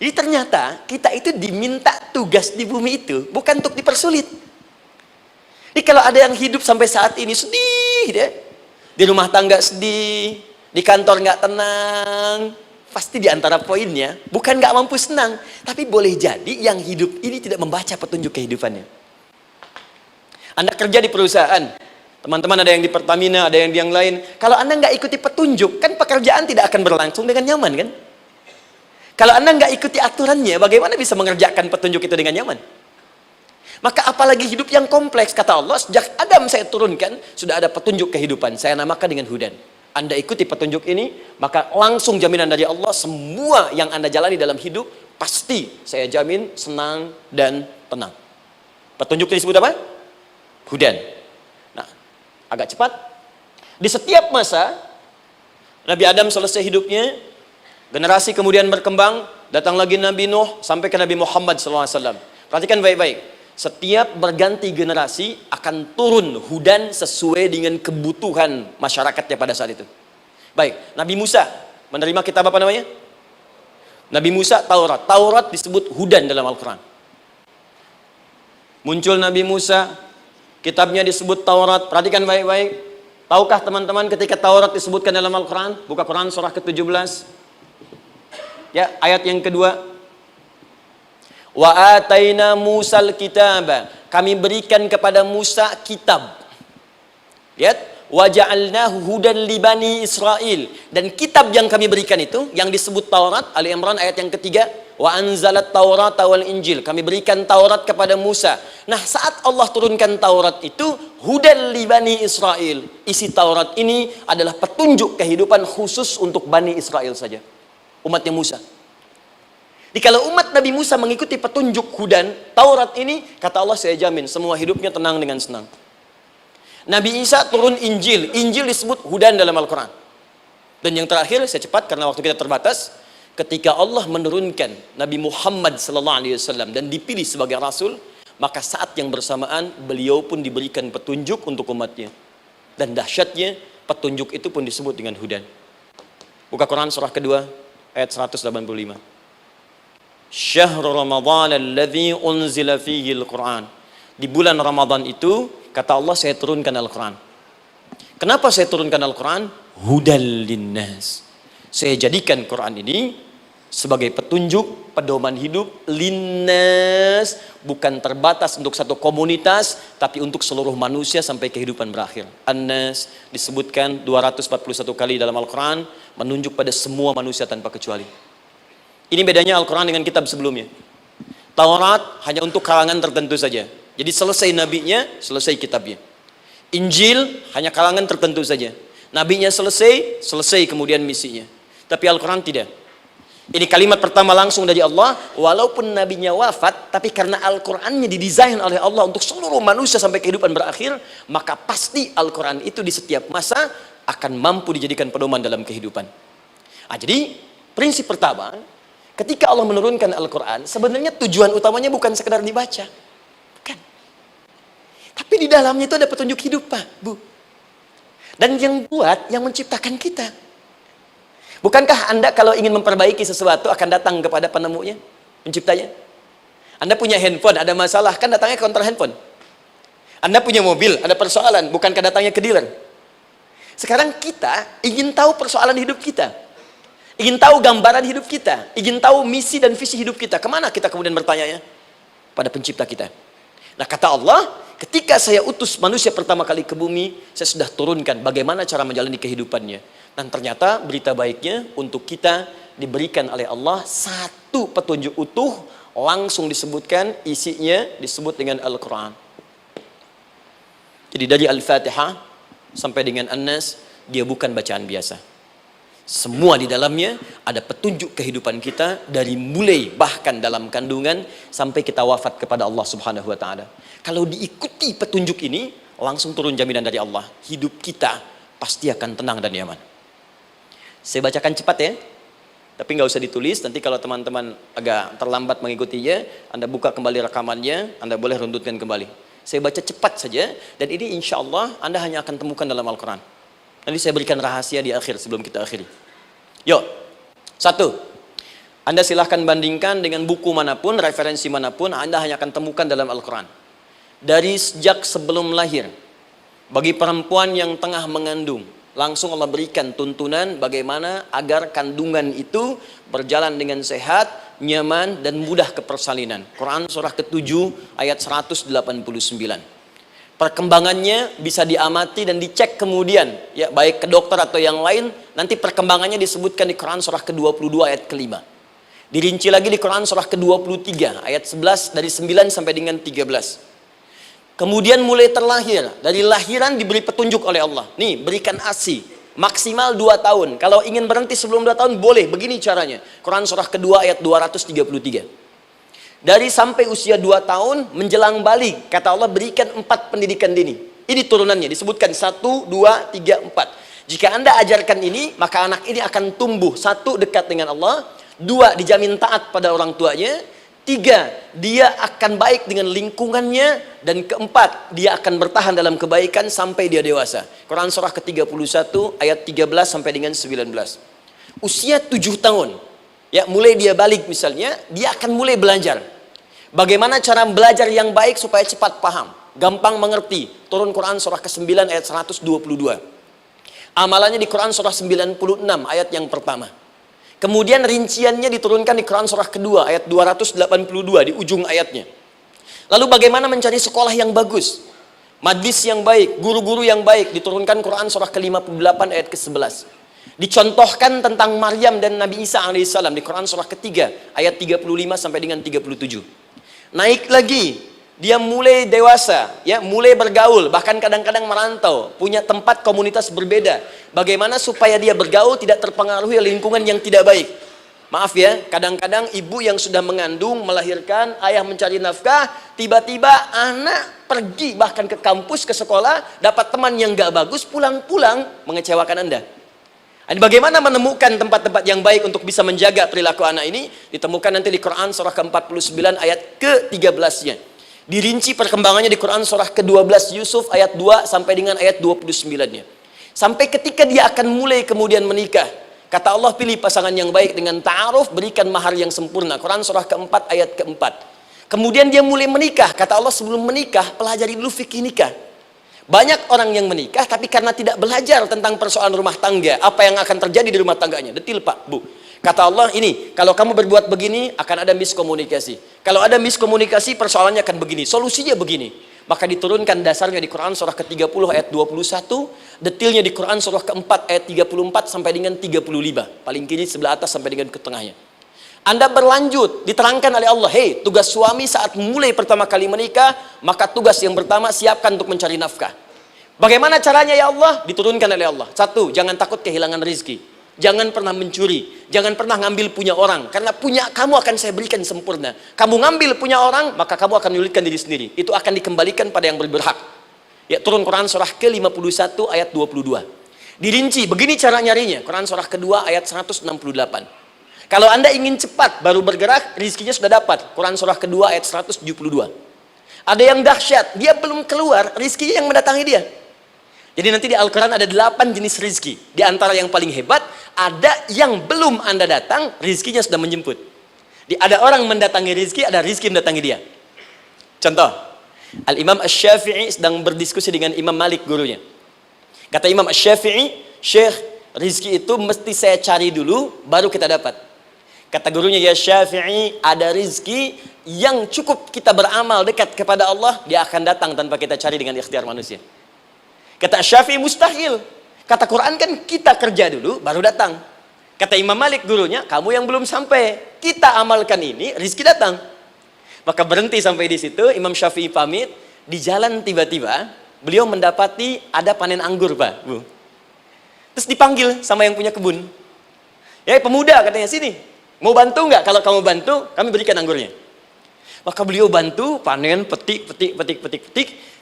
Jadi ternyata kita itu diminta tugas di bumi itu bukan untuk dipersulit. Jadi kalau ada yang hidup sampai saat ini sedih deh, di rumah tangga sedih, di kantor nggak tenang, pasti di antara poinnya bukan nggak mampu senang, tapi boleh jadi yang hidup ini tidak membaca petunjuk kehidupannya. Anda kerja di perusahaan, teman-teman ada yang di Pertamina, ada yang di yang lain. Kalau Anda nggak ikuti petunjuk, kan pekerjaan tidak akan berlangsung dengan nyaman, kan? Kalau Anda nggak ikuti aturannya, bagaimana bisa mengerjakan petunjuk itu dengan nyaman? Maka apalagi hidup yang kompleks, kata Allah, sejak Adam saya turunkan, sudah ada petunjuk kehidupan, saya namakan dengan hudan. Anda ikuti petunjuk ini, maka langsung jaminan dari Allah, semua yang Anda jalani dalam hidup, pasti saya jamin senang dan tenang. Petunjuk ini disebut apa? Hudan. Nah, agak cepat. Di setiap masa Nabi Adam selesai hidupnya, generasi kemudian berkembang, datang lagi Nabi Nuh sampai ke Nabi Muhammad SAW. Perhatikan baik-baik. Setiap berganti generasi akan turun hudan sesuai dengan kebutuhan masyarakatnya pada saat itu. Baik, Nabi Musa menerima kitab apa namanya? Nabi Musa Taurat. Taurat disebut hudan dalam Al-Quran. Muncul Nabi Musa, kitabnya disebut Taurat. Perhatikan baik-baik. Tahukah teman-teman ketika Taurat disebutkan dalam Al-Quran? Buka Quran surah ke-17. Ya, ayat yang kedua. Wa ataina Musal kitaba. Kami berikan kepada Musa kitab. Lihat, wa ja'alnahu hudan li bani Israil. Dan kitab yang kami berikan itu yang disebut Taurat, Ali Imran ayat yang ketiga, wa anzalat Taurat wal Injil. Kami berikan Taurat kepada Musa. Nah, saat Allah turunkan Taurat itu hudan li bani Israil. Isi Taurat ini adalah petunjuk kehidupan khusus untuk Bani Israel saja. Umatnya Musa. Jadi kalau umat Nabi Musa mengikuti petunjuk hudan Taurat ini, kata Allah, saya jamin semua hidupnya tenang dengan senang. Nabi Isa turun Injil. Injil disebut hudan dalam Al-Quran. Dan yang terakhir, saya cepat karena waktu kita terbatas, ketika Allah menurunkan Nabi Muhammad SAW dan dipilih sebagai Rasul, maka saat yang bersamaan beliau pun diberikan petunjuk untuk umatnya. Dan dahsyatnya petunjuk itu pun disebut dengan hudan. Buka Quran surah kedua ayat 185. Syahrul Ramadan alladzi unzila fihi al-Quran. Di bulan Ramadan itu, kata Allah, saya turunkan Al-Quran. Kenapa saya turunkan Al-Quran? Hudal linnas. Saya jadikan Quran ini sebagai petunjuk, pedoman hidup linnas, bukan terbatas untuk satu komunitas, tapi untuk seluruh manusia sampai kehidupan berakhir. An-Nas disebutkan 241 kali dalam Al-Quran, menunjuk pada semua manusia tanpa kecuali. Ini bedanya Al-Quran dengan kitab sebelumnya. Taurat hanya untuk kalangan tertentu saja. Jadi selesai nabinya, selesai kitabnya. Injil hanya kalangan tertentu saja. Nabinya selesai, selesai kemudian misinya. Tapi Al-Quran tidak. Ini kalimat pertama langsung dari Allah. Walaupun nabinya wafat, tapi karena Al-Qurannya didesain oleh Allah untuk seluruh manusia sampai kehidupan berakhir, maka pasti Al-Quran itu di setiap masa akan mampu dijadikan pedoman dalam kehidupan. Jadi prinsip pertama, ketika Allah menurunkan Al-Quran, sebenarnya tujuan utamanya bukan sekedar dibaca. Bukan. Tapi di dalamnya itu ada petunjuk hidup, Pak, Bu. Dan yang buat, yang menciptakan kita. Bukankah Anda kalau ingin memperbaiki sesuatu akan datang kepada penemunya, penciptanya? Anda punya handphone, ada masalah, kan datangnya ke counter handphone. Anda punya mobil, ada persoalan, bukankah datangnya ke dealer? Sekarang kita ingin tahu persoalan hidup kita. Ingin tahu gambaran hidup kita, ingin tahu misi dan visi hidup kita. Kemana kita kemudian bertanya? Pada pencipta kita. Nah, kata Allah, ketika saya utus manusia pertama kali ke bumi, saya sudah turunkan bagaimana cara menjalani kehidupannya. Dan ternyata berita baiknya untuk kita diberikan oleh Allah satu petunjuk utuh, langsung disebutkan, isinya disebut dengan Al-Quran. Jadi dari Al-Fatihah sampai dengan An-Nas, dia bukan bacaan biasa. Semua di dalamnya ada petunjuk kehidupan kita dari mulai bahkan dalam kandungan sampai kita wafat kepada Allah Subhanahu wa taala. Kalau diikuti petunjuk ini, langsung turun jaminan dari Allah. Hidup kita pasti akan tenang dan nyaman. Saya bacakan cepat ya. Tapi nggak usah ditulis, nanti kalau teman-teman agak terlambat mengikutinya, Anda buka kembali rekamannya, Anda boleh runtutkan kembali. Saya baca cepat saja, dan ini insya Allah Anda hanya akan temukan dalam Al-Quran. Nanti saya berikan rahasia di akhir sebelum kita akhiri. Yuk, satu, Anda silahkan bandingkan dengan buku manapun, referensi manapun, Anda hanya akan temukan dalam Al-Quran. Dari sejak sebelum lahir, bagi perempuan yang tengah mengandung, langsung Allah berikan tuntunan bagaimana agar kandungan itu berjalan dengan sehat, nyaman, dan mudah ke persalinan. Quran surah ke-7 ayat 189. Perkembangannya bisa diamati dan dicek kemudian, ya, baik ke dokter atau yang lain. Nanti perkembangannya disebutkan di Quran surah ke-22 ayat ke-5. Dirinci lagi di Quran surah ke-23 ayat 11 dari 9 sampai dengan 13. Kemudian mulai terlahir, dari lahiran diberi petunjuk oleh Allah. Nih, berikan ASI maksimal 2 tahun. Kalau ingin berhenti sebelum 2 tahun boleh, begini caranya. Quran surah kedua ayat 233. Dari sampai usia 2 tahun menjelang balik, kata Allah berikan 4 pendidikan dini. Ini turunannya, disebutkan 1, 2, 3, 4. Jika Anda ajarkan ini, maka anak ini akan tumbuh. 1, dekat dengan Allah. 2, dijamin taat pada orang tuanya. 3, dia akan baik dengan lingkungannya. Dan 4, dia akan bertahan dalam kebaikan sampai dia dewasa. Quran surah ke-31 ayat 13 sampai dengan 19. Usia 7 tahun, ya, mulai dia balik misalnya, dia akan mulai belajar. Bagaimana cara belajar yang baik supaya cepat paham, gampang mengerti. Turun Quran surah ke-9 ayat 122. Amalannya di Quran surah 96 ayat yang pertama. Kemudian rinciannya diturunkan di Quran surah kedua ayat 282 di ujung ayatnya. Lalu bagaimana mencari sekolah yang bagus, majlis yang baik, guru-guru yang baik, diturunkan Quran surah ke-58 ayat ke-11. Dicontohkan tentang Maryam dan Nabi Isa alaihissalam di Quran surah ketiga ayat 35 sampai dengan 37. Naik lagi, dia mulai dewasa, ya, mulai bergaul, bahkan kadang-kadang merantau, punya tempat komunitas berbeda. Bagaimana supaya dia bergaul tidak terpengaruhi lingkungan yang tidak baik. Maaf ya, kadang-kadang ibu yang sudah mengandung, melahirkan, ayah mencari nafkah, tiba-tiba anak pergi bahkan ke kampus, ke sekolah, dapat teman yang gak bagus, pulang-pulang mengecewakan Anda. Dan bagaimana menemukan tempat-tempat yang baik untuk bisa menjaga perilaku anak ini? Ditemukan nanti di Quran surah ke-49 ayat ke-13-nya. Dirinci perkembangannya di Quran surah ke-12 Yusuf ayat 2 sampai dengan ayat 29-nya. Sampai ketika dia akan mulai kemudian menikah, kata Allah, pilih pasangan yang baik dengan ta'aruf, berikan mahar yang sempurna. Quran surah ke-4 ayat ke-4. Kemudian dia mulai menikah, kata Allah, sebelum menikah pelajari dulu fikih nikah. Banyak orang yang menikah tapi karena tidak belajar tentang persoalan rumah tangga, apa yang akan terjadi di rumah tangganya. Detil Pak, Bu. Kata Allah, ini kalau kamu berbuat begini akan ada miskomunikasi. Kalau ada miskomunikasi persoalannya akan begini, solusinya begini. Maka diturunkan dasarnya di Quran surah ke-30 ayat 21, detilnya di Quran surah ke-4 ayat 34 sampai dengan 35. Paling kiri sebelah atas sampai dengan ke tengahnya. Anda berlanjut, diterangkan oleh Allah, hei, tugas suami saat mulai pertama kali menikah, maka tugas yang pertama siapkan untuk mencari nafkah. Bagaimana caranya ya Allah? Diturunkan oleh Allah. Satu, jangan takut kehilangan rezeki. Jangan pernah mencuri, jangan pernah ngambil punya orang, karena punya kamu akan saya berikan sempurna. Kamu ngambil punya orang, maka kamu akan menyulitkan diri sendiri. Itu akan dikembalikan pada yang berhak. Ya, turun Quran surah ke-51 ayat 22. Dirinci, begini cara nyarinya. Quran surah kedua ayat 168. Kalau Anda ingin cepat baru bergerak, rizkinya sudah dapat. Quran surah kedua ayat 172. Ada yang dahsyat, dia belum keluar, rizkinya yang mendatangi dia. Jadi nanti di Al-Quran ada 8 jenis rizki. Di antara yang paling hebat, ada yang belum Anda datang, rizkinya sudah menjemput. Ada orang mendatangi rizki, ada rizki mendatangi dia. Contoh, Al-Imam Asy-Syafi'i sedang berdiskusi dengan Imam Malik, gurunya. Kata Imam Asy-Syafi'i, Syekh, rizki itu mesti saya cari dulu, baru kita dapat. Kata gurunya, ya Syafi'i, ada rizki yang cukup kita beramal dekat kepada Allah, dia akan datang tanpa kita cari dengan ikhtiar manusia. Kata Syafi'i, mustahil. Kata Quran kan kita kerja dulu baru datang. Kata Imam Malik, gurunya, kamu yang belum sampai, kita amalkan ini, rizki datang. Maka berhenti sampai di situ. Imam Syafi'i pamit. Di jalan tiba-tiba beliau mendapati ada panen anggur, Pak, Bu. Terus dipanggil sama yang punya kebun. Ya, pemuda, katanya, sini, mau bantu nggak? Kalau kamu bantu, kami berikan anggurnya. Maka beliau bantu, panen, petik.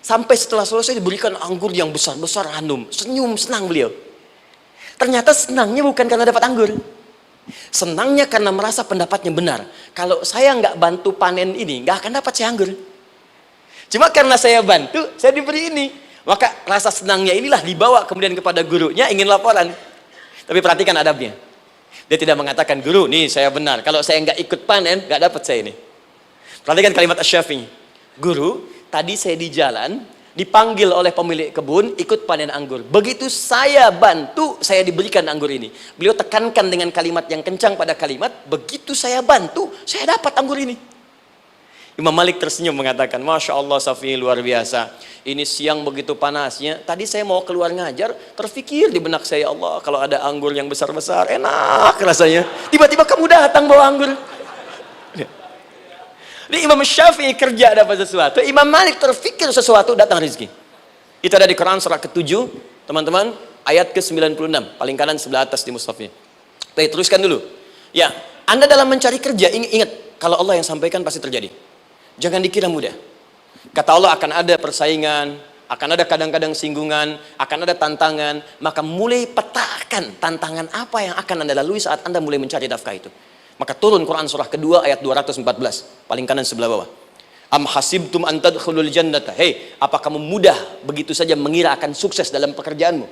Sampai setelah selesai diberikan anggur yang besar-besar, hanum. Senyum, senang beliau. Ternyata senangnya bukan karena dapat anggur. Senangnya karena merasa pendapatnya benar. Kalau saya nggak bantu panen ini, nggak akan dapat saya anggur. Cuma karena saya bantu, saya diberi ini. Maka rasa senangnya inilah dibawa kemudian kepada gurunya, ingin laporan. Tapi perhatikan adabnya. Dia tidak mengatakan, guru, nih saya benar. Kalau saya nggak ikut panen, nggak dapat saya ini. Perhatikan kalimat Asy-Syafi'i. Guru, tadi saya di jalan, dipanggil oleh pemilik kebun, ikut panen anggur. Begitu saya bantu, saya diberikan anggur ini. Beliau tekankan dengan kalimat yang kencang pada kalimat, begitu saya bantu, saya dapat anggur ini. Imam Malik tersenyum mengatakan, Masya Allah Syafi'i, luar biasa. Ini siang begitu panasnya, tadi saya mau keluar ngajar, terfikir di benak saya, Allah, kalau ada anggur yang besar-besar, enak rasanya. Tiba-tiba kamu datang bawa anggur. Jadi Imam Syafi'i kerja dapat sesuatu, Imam Malik terfikir sesuatu, datang rezeki. Itu ada di Quran surah ke-7, teman-teman, ayat ke-96, paling kanan sebelah atas di mushafnya. Baik, teruskan dulu. Ya, Anda dalam mencari kerja, ingat, kalau Allah yang sampaikan pasti terjadi. Jangan dikira mudah. Kata Allah akan ada persaingan, akan ada kadang-kadang singgungan, akan ada tantangan, maka mulai petakan tantangan apa yang akan Anda lalui saat Anda mulai mencari nafkah itu. Maka turun Quran surah kedua ayat 214, paling kanan sebelah bawah. Am hasibtum an tadkhulul jannata. Hei, apa kamu mudah begitu saja mengira akan sukses dalam pekerjaanmu?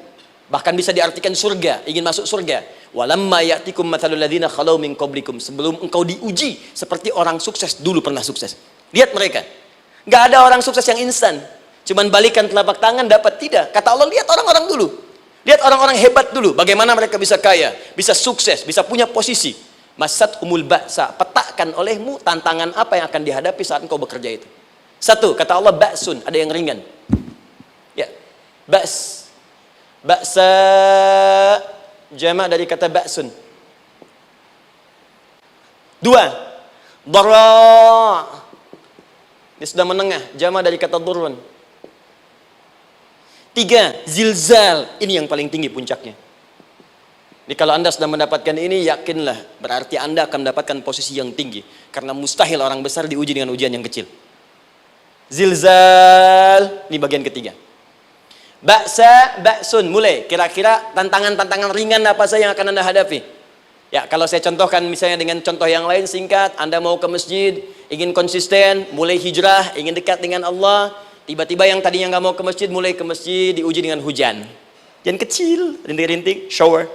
Bahkan bisa diartikan surga, ingin masuk surga. Walamma ya'tikum mathalul ladzina khalau min qablikum. Sebelum engkau diuji seperti orang sukses dulu pernah sukses. Lihat mereka. Enggak ada orang sukses yang instan. Cuman balikan telapak tangan dapat, tidak. Kata Allah, lihat orang-orang dulu. Lihat orang-orang hebat dulu, bagaimana mereka bisa kaya, bisa sukses, bisa punya posisi. Masat umul ba'sa, petakan olehmu tantangan apa yang akan dihadapi saat engkau bekerja itu. Satu, kata Allah ba'sun, ada yang ringan. Ya, ba's. Ba'sa jama' dari kata ba'sun. Dua, dara. Ini sudah menengah, jama' dari kata durun. Tiga, zilzal. Ini yang paling tinggi puncaknya. Jadi kalau Anda sudah mendapatkan ini, yakinlah, berarti Anda akan mendapatkan posisi yang tinggi. Karena mustahil orang besar diuji dengan ujian yang kecil. Zilzal, ini bagian ketiga. Ba'sa, ba'sun, mulai. Kira-kira tantangan-tantangan ringan apa saja yang akan Anda hadapi? Ya, kalau saya contohkan misalnya dengan contoh yang lain singkat, Anda mau ke masjid, ingin konsisten, mulai hijrah, ingin dekat dengan Allah, tiba-tiba yang tadinya nggak mau ke masjid, mulai ke masjid, diuji dengan hujan. Hujan kecil, rintik-rintik, shower.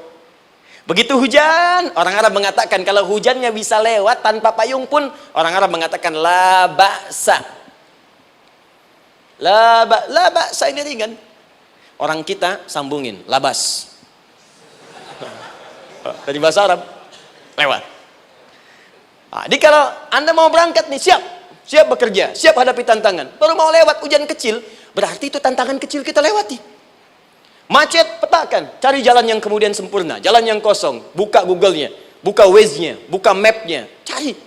Begitu hujan, orang Arab mengatakan kalau hujannya bisa lewat tanpa payung pun, orang Arab mengatakan la ba'sa. La ba'sa ini ringan. Orang kita sambungin, labas. Dari bahasa Arab, lewat. Nah, jadi kalau Anda mau berangkat nih, siap bekerja, siap hadapi tantangan. Baru mau lewat hujan kecil, berarti itu tantangan kecil kita lewati. Macet, petakan, cari jalan yang kemudian sempurna, jalan yang kosong, buka Google-nya, buka Waze-nya, buka map-nya, cari.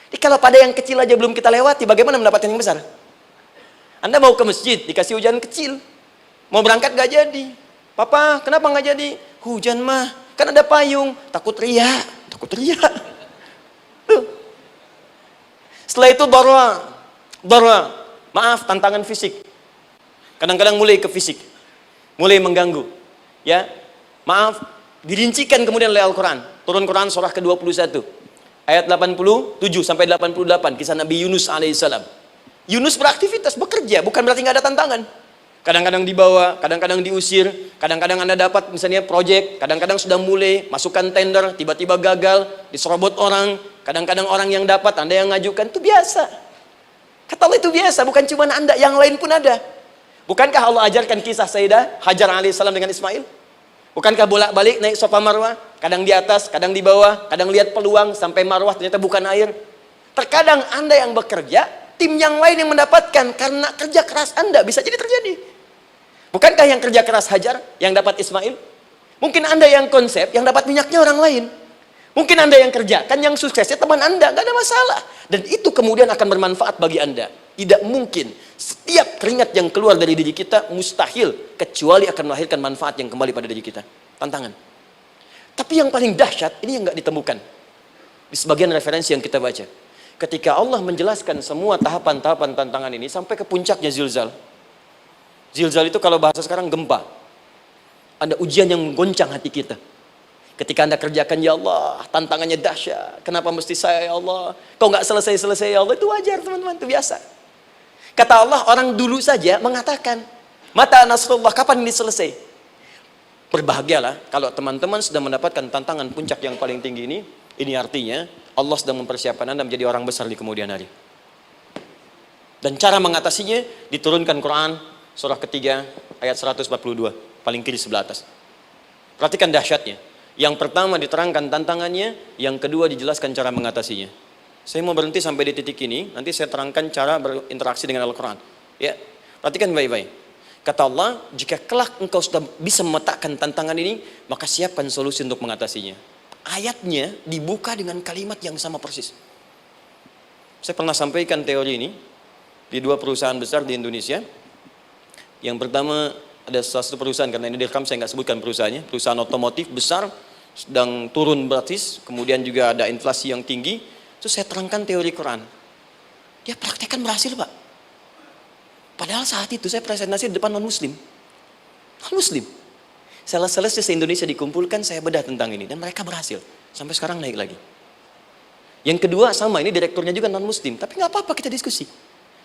Jadi kalau pada yang kecil aja belum kita lewati, bagaimana mendapatkan yang besar? Anda mau ke masjid, dikasih hujan kecil, mau berangkat gak jadi. Papa, kenapa gak jadi? Hujan mah, kan ada payung, takut riak. Tuh. Setelah itu dara, maaf, tantangan fisik. Kadang-kadang mulai ke fisik, mulai mengganggu. Ya, maaf, dirincikan kemudian oleh Al-Quran. Turun Quran surah ke-21, ayat 87 sampai 88, kisah Nabi Yunus alaihissalam. Yunus beraktivitas, bekerja, bukan berarti nggak ada tantangan. Kadang-kadang dibawa, kadang-kadang diusir, kadang-kadang Anda dapat misalnya proyek, kadang-kadang sudah mulai masukkan tender, tiba-tiba gagal, diserobot orang, kadang-kadang orang yang dapat, Anda yang ngajukan, itu biasa. Kata Allah itu biasa, bukan cuma Anda, yang lain pun ada. Bukankah Allah ajarkan kisah Sayyidah Hajar alaihissalam dengan Ismail? Bukankah bolak-balik naik Safa Marwah, kadang di atas, kadang di bawah, kadang lihat peluang sampai Marwah ternyata bukan air. Terkadang Anda yang bekerja, tim yang lain yang mendapatkan karena kerja keras Anda, bisa jadi terjadi. Bukankah yang kerja keras Hajar yang dapat Ismail? Mungkin Anda yang konsep, yang dapat minyaknya orang lain. Mungkin Anda yang kerja, kan yang suksesnya teman Anda, nggak ada masalah. Dan itu kemudian akan bermanfaat bagi Anda. Tidak mungkin setiap keringat yang keluar dari diri kita mustahil, kecuali akan melahirkan manfaat yang kembali pada diri kita. Tantangan. Tapi yang paling dahsyat, ini yang nggak ditemukan di sebagian referensi yang kita baca. Ketika Allah menjelaskan semua tahapan-tahapan tantangan ini sampai ke puncaknya zilzal. Zilzal itu kalau bahasa sekarang gempa. Ada ujian yang menggoncang hati kita. Ketika Anda kerjakan, ya Allah, tantangannya dahsyat. Kenapa mesti saya, ya Allah? Kau nggak selesai-selesai, ya Allah. Itu wajar, teman-teman, itu biasa. Kata Allah, orang dulu saja mengatakan, mata nasrullah, kapan ini selesai? Berbahagialah kalau teman-teman sudah mendapatkan tantangan puncak yang paling tinggi ini. Ini artinya Allah sedang mempersiapkan Anda menjadi orang besar di kemudian hari. Dan cara mengatasinya diturunkan Quran surah ketiga ayat 142, paling kiri sebelah atas. Perhatikan dahsyatnya. Yang pertama diterangkan tantangannya, yang kedua dijelaskan cara mengatasinya. Saya mau berhenti sampai di titik ini, nanti saya terangkan cara berinteraksi dengan Al-Quran. Ya, perhatikan baik-baik. Kata Allah, jika kelak engkau sudah bisa memetakan tantangan ini, maka siapkan solusi untuk mengatasinya. Ayatnya dibuka dengan kalimat yang sama persis. Saya pernah sampaikan teori ini di dua perusahaan besar di Indonesia. Yang pertama ada salah satu perusahaan, karena ini direkam saya nggak sebutkan perusahaannya, perusahaan otomotif besar sedang turun gratis, kemudian juga ada inflasi yang tinggi. Terus saya terangkan teori Quran. Dia praktekkan berhasil, Pak. Padahal saat itu saya presentasi di depan non-muslim. Non-muslim. Sales-sales se-Indonesia dikumpulkan, saya bedah tentang ini. Dan mereka berhasil. Sampai sekarang naik lagi. Yang kedua sama, ini direkturnya juga non-muslim. Tapi nggak apa-apa, kita diskusi.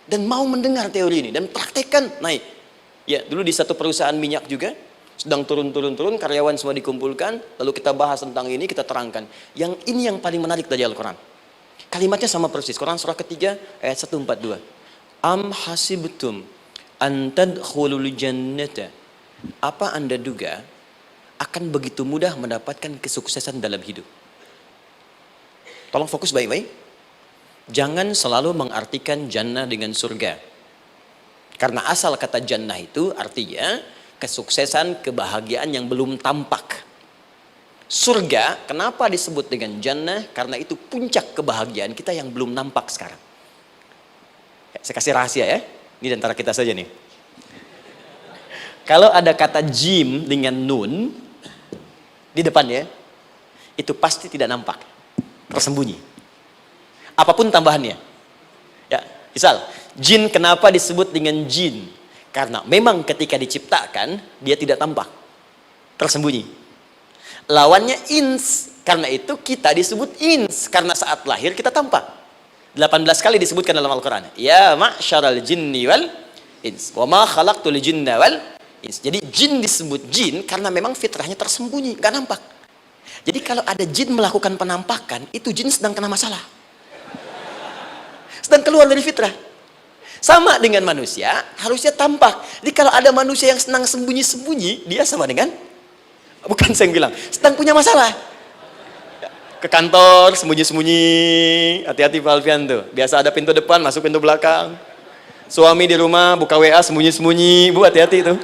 Dan mau mendengar teori ini. Dan praktekkan, naik. Ya, dulu di satu perusahaan minyak juga. Sedang turun, karyawan semua dikumpulkan. Lalu kita bahas tentang ini, kita terangkan. Yang ini yang paling menarik dari Al-Quran. Kalimatnya sama persis. Quran surah ketiga ayat 142. Am hasibtum an tadkhulul jannata. Apa Anda duga akan begitu mudah mendapatkan kesuksesan dalam hidup. Tolong fokus baik-baik. Jangan selalu mengartikan jannah dengan surga. Karena asal kata jannah itu artinya kesuksesan, kebahagiaan yang belum tampak. Surga, kenapa disebut dengan jannah? Karena itu puncak kebahagiaan kita yang belum nampak sekarang. Saya kasih rahasia ya. Ini antara kita saja nih. Kalau ada kata jim dengan nun di depannya, itu pasti tidak nampak, tersembunyi. Apapun tambahannya. Ya, misal, jin kenapa disebut dengan jin? Karena memang ketika diciptakan, dia tidak tampak, tersembunyi. Lawannya ins, karena itu kita disebut ins, karena saat lahir kita tampak. 18 kali disebutkan dalam Al-Quran. Ya ma'syaral jinni wal ins, wa ma khalaqtul jinna wal ins. Jadi jin disebut jin karena memang fitrahnya tersembunyi, nggak nampak. Jadi kalau ada jin melakukan penampakan, itu jin sedang kena masalah, sedang keluar dari fitrah. Sama dengan manusia, harusnya tampak. Jadi kalau ada manusia yang senang sembunyi-sembunyi, dia sama dengan, bukan saya yang bilang, sedang punya masalah. Ke kantor sembunyi-sembunyi, hati-hati Pak Alfian tuh. Biasa ada pintu depan, masuk pintu belakang. Suami di rumah buka WA sembunyi-sembunyi, Bu hati-hati tuh.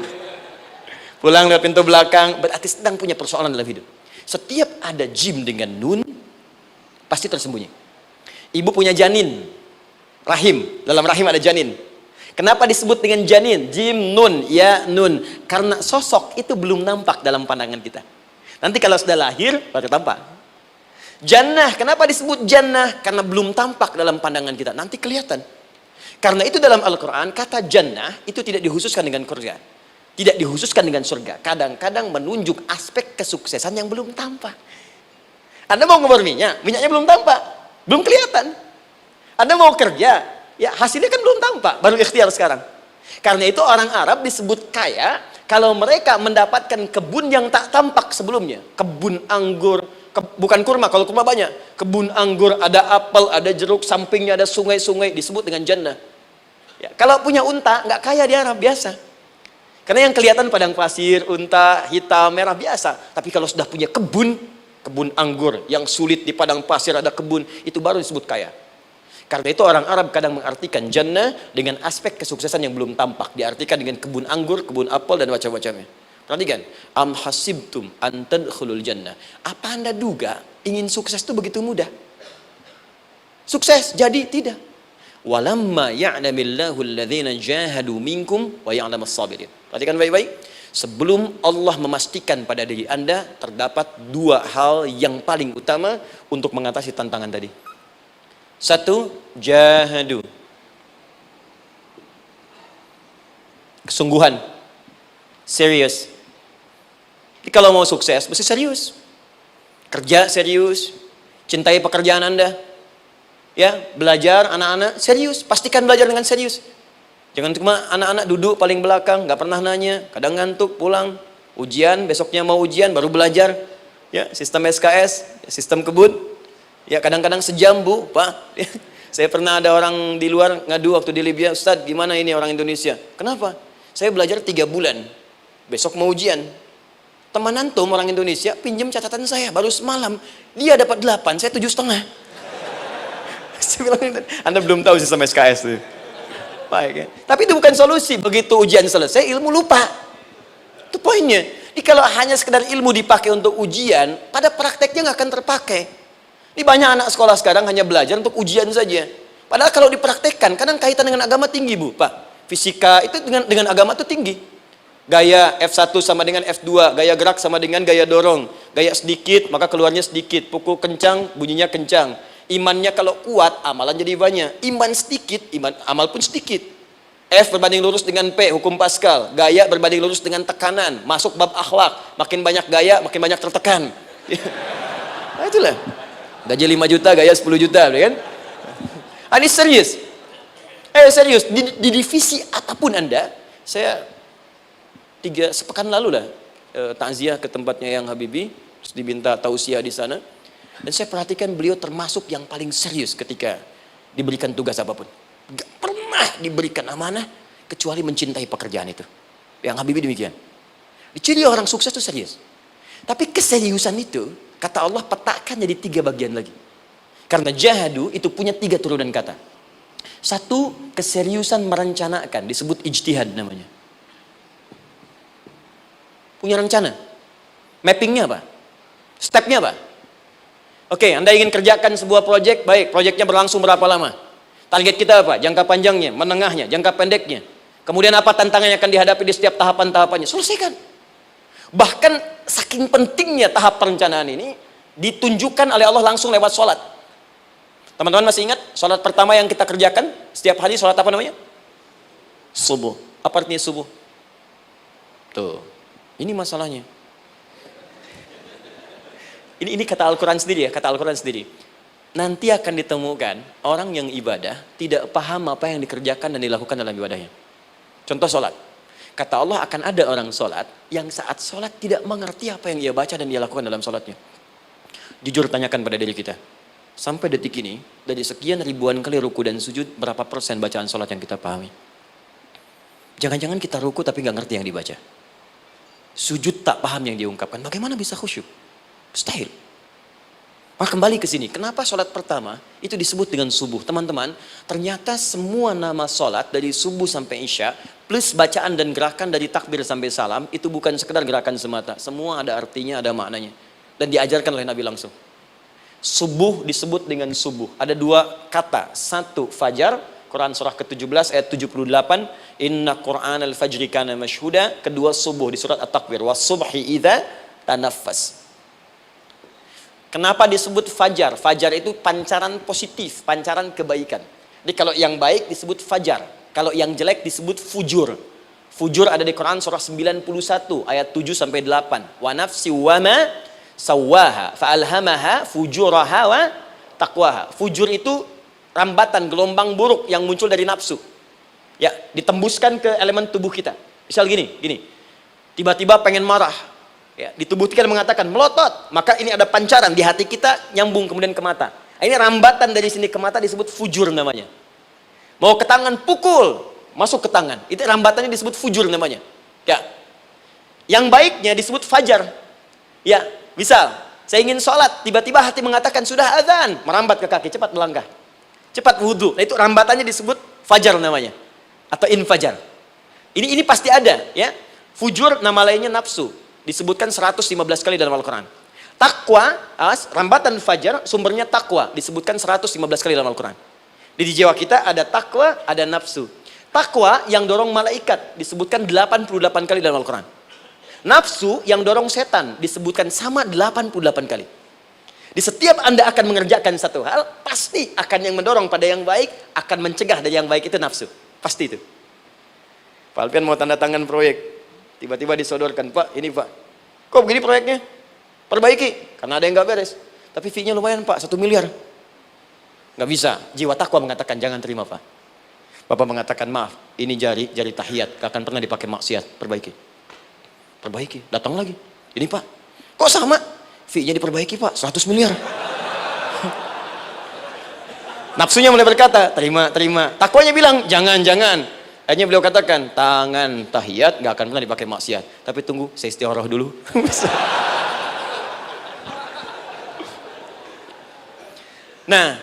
Pulang lewat pintu belakang, berarti sedang punya persoalan dalam hidup. Setiap ada jim dengan nun, pasti tersembunyi. Ibu punya janin, rahim, dalam rahim ada janin. Kenapa disebut dengan janin? Jim, nun, ya, nun. Karena sosok itu belum nampak dalam pandangan kita. Nanti kalau sudah lahir, baru tampak. Jannah, kenapa disebut jannah? Karena belum tampak dalam pandangan kita. Nanti kelihatan. Karena itu dalam Al-Quran, kata jannah itu tidak dikhususkan dengan surga. Tidak dikhususkan dengan surga. Kadang-kadang menunjuk aspek kesuksesan yang belum tampak. Anda mau ngubur minyak, minyaknya belum tampak. Belum kelihatan. Anda mau kerja, ya hasilnya kan belum tampak, baru ikhtiar sekarang. Karena itu orang Arab disebut kaya kalau mereka mendapatkan kebun yang tak tampak sebelumnya. Kebun anggur, bukan kurma, kalau kurma banyak. Kebun anggur, ada apel, ada jeruk, sampingnya ada sungai-sungai, disebut dengan jannah. Ya, kalau punya unta, nggak kaya di Arab, biasa. Karena yang kelihatan padang pasir, unta, hitam, merah, biasa. Tapi kalau sudah punya kebun anggur, yang sulit di padang pasir ada kebun, itu baru disebut kaya. Karena itu orang Arab kadang mengartikan jannah dengan aspek kesuksesan yang belum tampak. Diartikan dengan kebun anggur, kebun apel, dan macam-macamnya. Perhatikan, am hasibtum an tadkhulul jannah. Apa Anda duga ingin sukses itu begitu mudah? Sukses jadi tidak. Walamma ya'lamillahu alladhina jahadu minkum wa ya'lamas sabirin. Perhatikan baik-baik. Sebelum Allah memastikan pada diri Anda terdapat dua hal yang paling utama untuk mengatasi tantangan tadi. Satu, jahadu. Kesungguhan. Serius. Jadi kalau mau sukses, mesti serius. Kerja serius. Cintai pekerjaan Anda. Ya, belajar anak-anak serius. Pastikan belajar dengan serius. Jangan cuma anak-anak duduk paling belakang, nggak pernah nanya, kadang ngantuk, pulang. Ujian, besoknya mau ujian, baru belajar. Ya, sistem SKS, sistem kebut. Ya, kadang-kadang sejam, Bu, Pak. Saya pernah ada orang di luar ngadu waktu di Libya, Ustadz, gimana ini orang Indonesia? Kenapa? Saya belajar 3 bulan. Besok mau ujian. Teman antum orang Indonesia pinjam catatan saya baru semalam. Dia dapat 8, saya 7,5. Saya bilang, Anda belum tahu sistem SKS tuh. Baik, ya. Tapi itu bukan solusi. Begitu ujian selesai, ilmu lupa. Itu poinnya. Jadi kalau hanya sekedar ilmu dipakai untuk ujian, pada prakteknya nggak akan terpakai. Ini banyak anak sekolah sekarang hanya belajar untuk ujian saja. Padahal kalau dipraktekkan, kadang kaitan dengan agama tinggi, Bu, Pak. Fisika itu dengan agama itu tinggi. Gaya F1 sama dengan F2, gaya gerak sama dengan gaya dorong. Gaya sedikit, maka keluarnya sedikit. Pukul kencang, bunyinya kencang. Imannya kalau kuat, amalan jadi banyak. Iman sedikit, amal pun sedikit. F berbanding lurus dengan P, hukum Pascal. Gaya berbanding lurus dengan tekanan. Masuk bab akhlak. Makin banyak gaya, makin banyak tertekan. Nah itulah. Gaji 5 juta, gaya 10 juta, kan? Ini serius. Serius. Di divisi apapun Anda, saya 3 sepekan lalu lah takziah ke tempatnya yang Habibie, terus diminta tausiah di sana. Dan saya perhatikan beliau termasuk yang paling serius ketika diberikan tugas apapun. Gak pernah diberikan amanah kecuali mencintai pekerjaan itu. Yang Habibie demikian. Ciri orang sukses itu serius. Tapi keseriusan itu, kata Allah petakan jadi 3 bagian lagi. Karena jahadu itu punya 3 turunan kata. 1, keseriusan merencanakan, disebut ijtihad namanya. Punya rencana. Mappingnya apa? Stepnya apa? Oke, Anda ingin kerjakan sebuah proyek, baik, proyeknya berlangsung berapa lama? Target kita apa? Jangka panjangnya, menengahnya, jangka pendeknya. Kemudian apa tantangan yang akan dihadapi di setiap tahapan-tahapannya? Selesaikan. Bahkan saking pentingnya tahap perencanaan ini, ditunjukkan oleh Allah langsung lewat sholat. Teman-teman masih ingat sholat pertama yang kita kerjakan setiap hari, sholat apa namanya? Subuh. Apa artinya subuh? Tuh, ini masalahnya. Ini kata Al-Quran sendiri ya, kata Al-Quran sendiri. Nanti akan ditemukan orang yang ibadah tidak paham apa yang dikerjakan dan dilakukan dalam ibadahnya. Contoh sholat. Kata Allah akan ada orang sholat yang saat sholat tidak mengerti apa yang ia baca dan ia lakukan dalam sholatnya. Jujur tanyakan pada diri kita. Sampai detik ini, dari sekian ribuan kali ruku dan sujud, berapa persen bacaan sholat yang kita pahami? Jangan-jangan kita ruku tapi nggak ngerti yang dibaca. Sujud tak paham yang diungkapkan. Bagaimana bisa khusyuk? Mustahil. Maka kembali ke sini. Kenapa sholat pertama itu disebut dengan subuh? Teman-teman, ternyata semua nama sholat dari subuh sampai isya, plus bacaan dan gerakan dari takbir sampai salam, itu bukan sekedar gerakan semata. Semua ada artinya, ada maknanya. Dan diajarkan oleh Nabi langsung. Subuh disebut dengan subuh. Ada 2 kata. 1, fajar. Quran surah ke-17 ayat 78. Inna Qur'an al-fajri kana mashhuda. Kedua, subuh di surat At-Takwir. Was subhi idza tanaffas. Kenapa disebut fajar? Fajar itu pancaran positif, pancaran kebaikan. Jadi kalau yang baik disebut fajar. Kalau yang jelek disebut fujur. Fujur ada di Quran surah 91 ayat 7 sampai 8. Wa nafsi wa ma sawwaha fa'alhamaha fujuraha wa taqwaha. Fujur itu rambatan, gelombang buruk yang muncul dari nafsu. Ya, ditembuskan ke elemen tubuh kita. Misal gini. Tiba-tiba pengen marah. Ya, di tubuh kita mengatakan melotot, maka ini ada pancaran di hati kita nyambung kemudian ke mata. Ini rambatan dari sini ke mata disebut fujur namanya. Mau ke tangan pukul, masuk ke tangan. Itu rambatannya disebut fujur namanya. Ya. Yang baiknya disebut fajar. Ya, misal saya ingin sholat, tiba-tiba hati mengatakan sudah azan, merambat ke kaki, cepat melangkah. Cepat wudhu. Nah, itu rambatannya disebut fajar namanya. Atau infajar. Ini pasti ada, ya. Fujur nama lainnya nafsu. Disebutkan 115 kali dalam Al-Quran. Takwa, rambatan fajar, sumbernya takwa. Disebutkan 115 kali dalam Al-Quran. Di jiwa kita ada takwa, ada nafsu. Takwa yang dorong malaikat, disebutkan 88 kali dalam Al-Quran. Nafsu yang dorong setan, disebutkan sama 88 kali. Di setiap Anda akan mengerjakan satu hal, pasti akan yang mendorong pada yang baik, akan mencegah dari yang baik itu nafsu. Pasti itu. Pak Alpian mau tanda tangan proyek. Tiba-tiba disodorkan, Pak, ini Pak. Kok begini proyeknya? Perbaiki, karena ada yang nggak beres. Tapi fee-nya lumayan Pak, 1 miliar. Nggak bisa, jiwa takwa mengatakan jangan terima Pak. Bapak mengatakan maaf, ini jari tahiyat, gak akan pernah dipakai maksiat, perbaiki, datang lagi. Ini Pak, kok sama? Fee-nya diperbaiki Pak, 100 miliar. Nafsunya mulai berkata, terima. Takwanya bilang, jangan. Akhirnya beliau katakan, tangan tahiyat gak akan pernah dipakai maksiat. Tapi tunggu, saya istiqoroh dulu. Nah,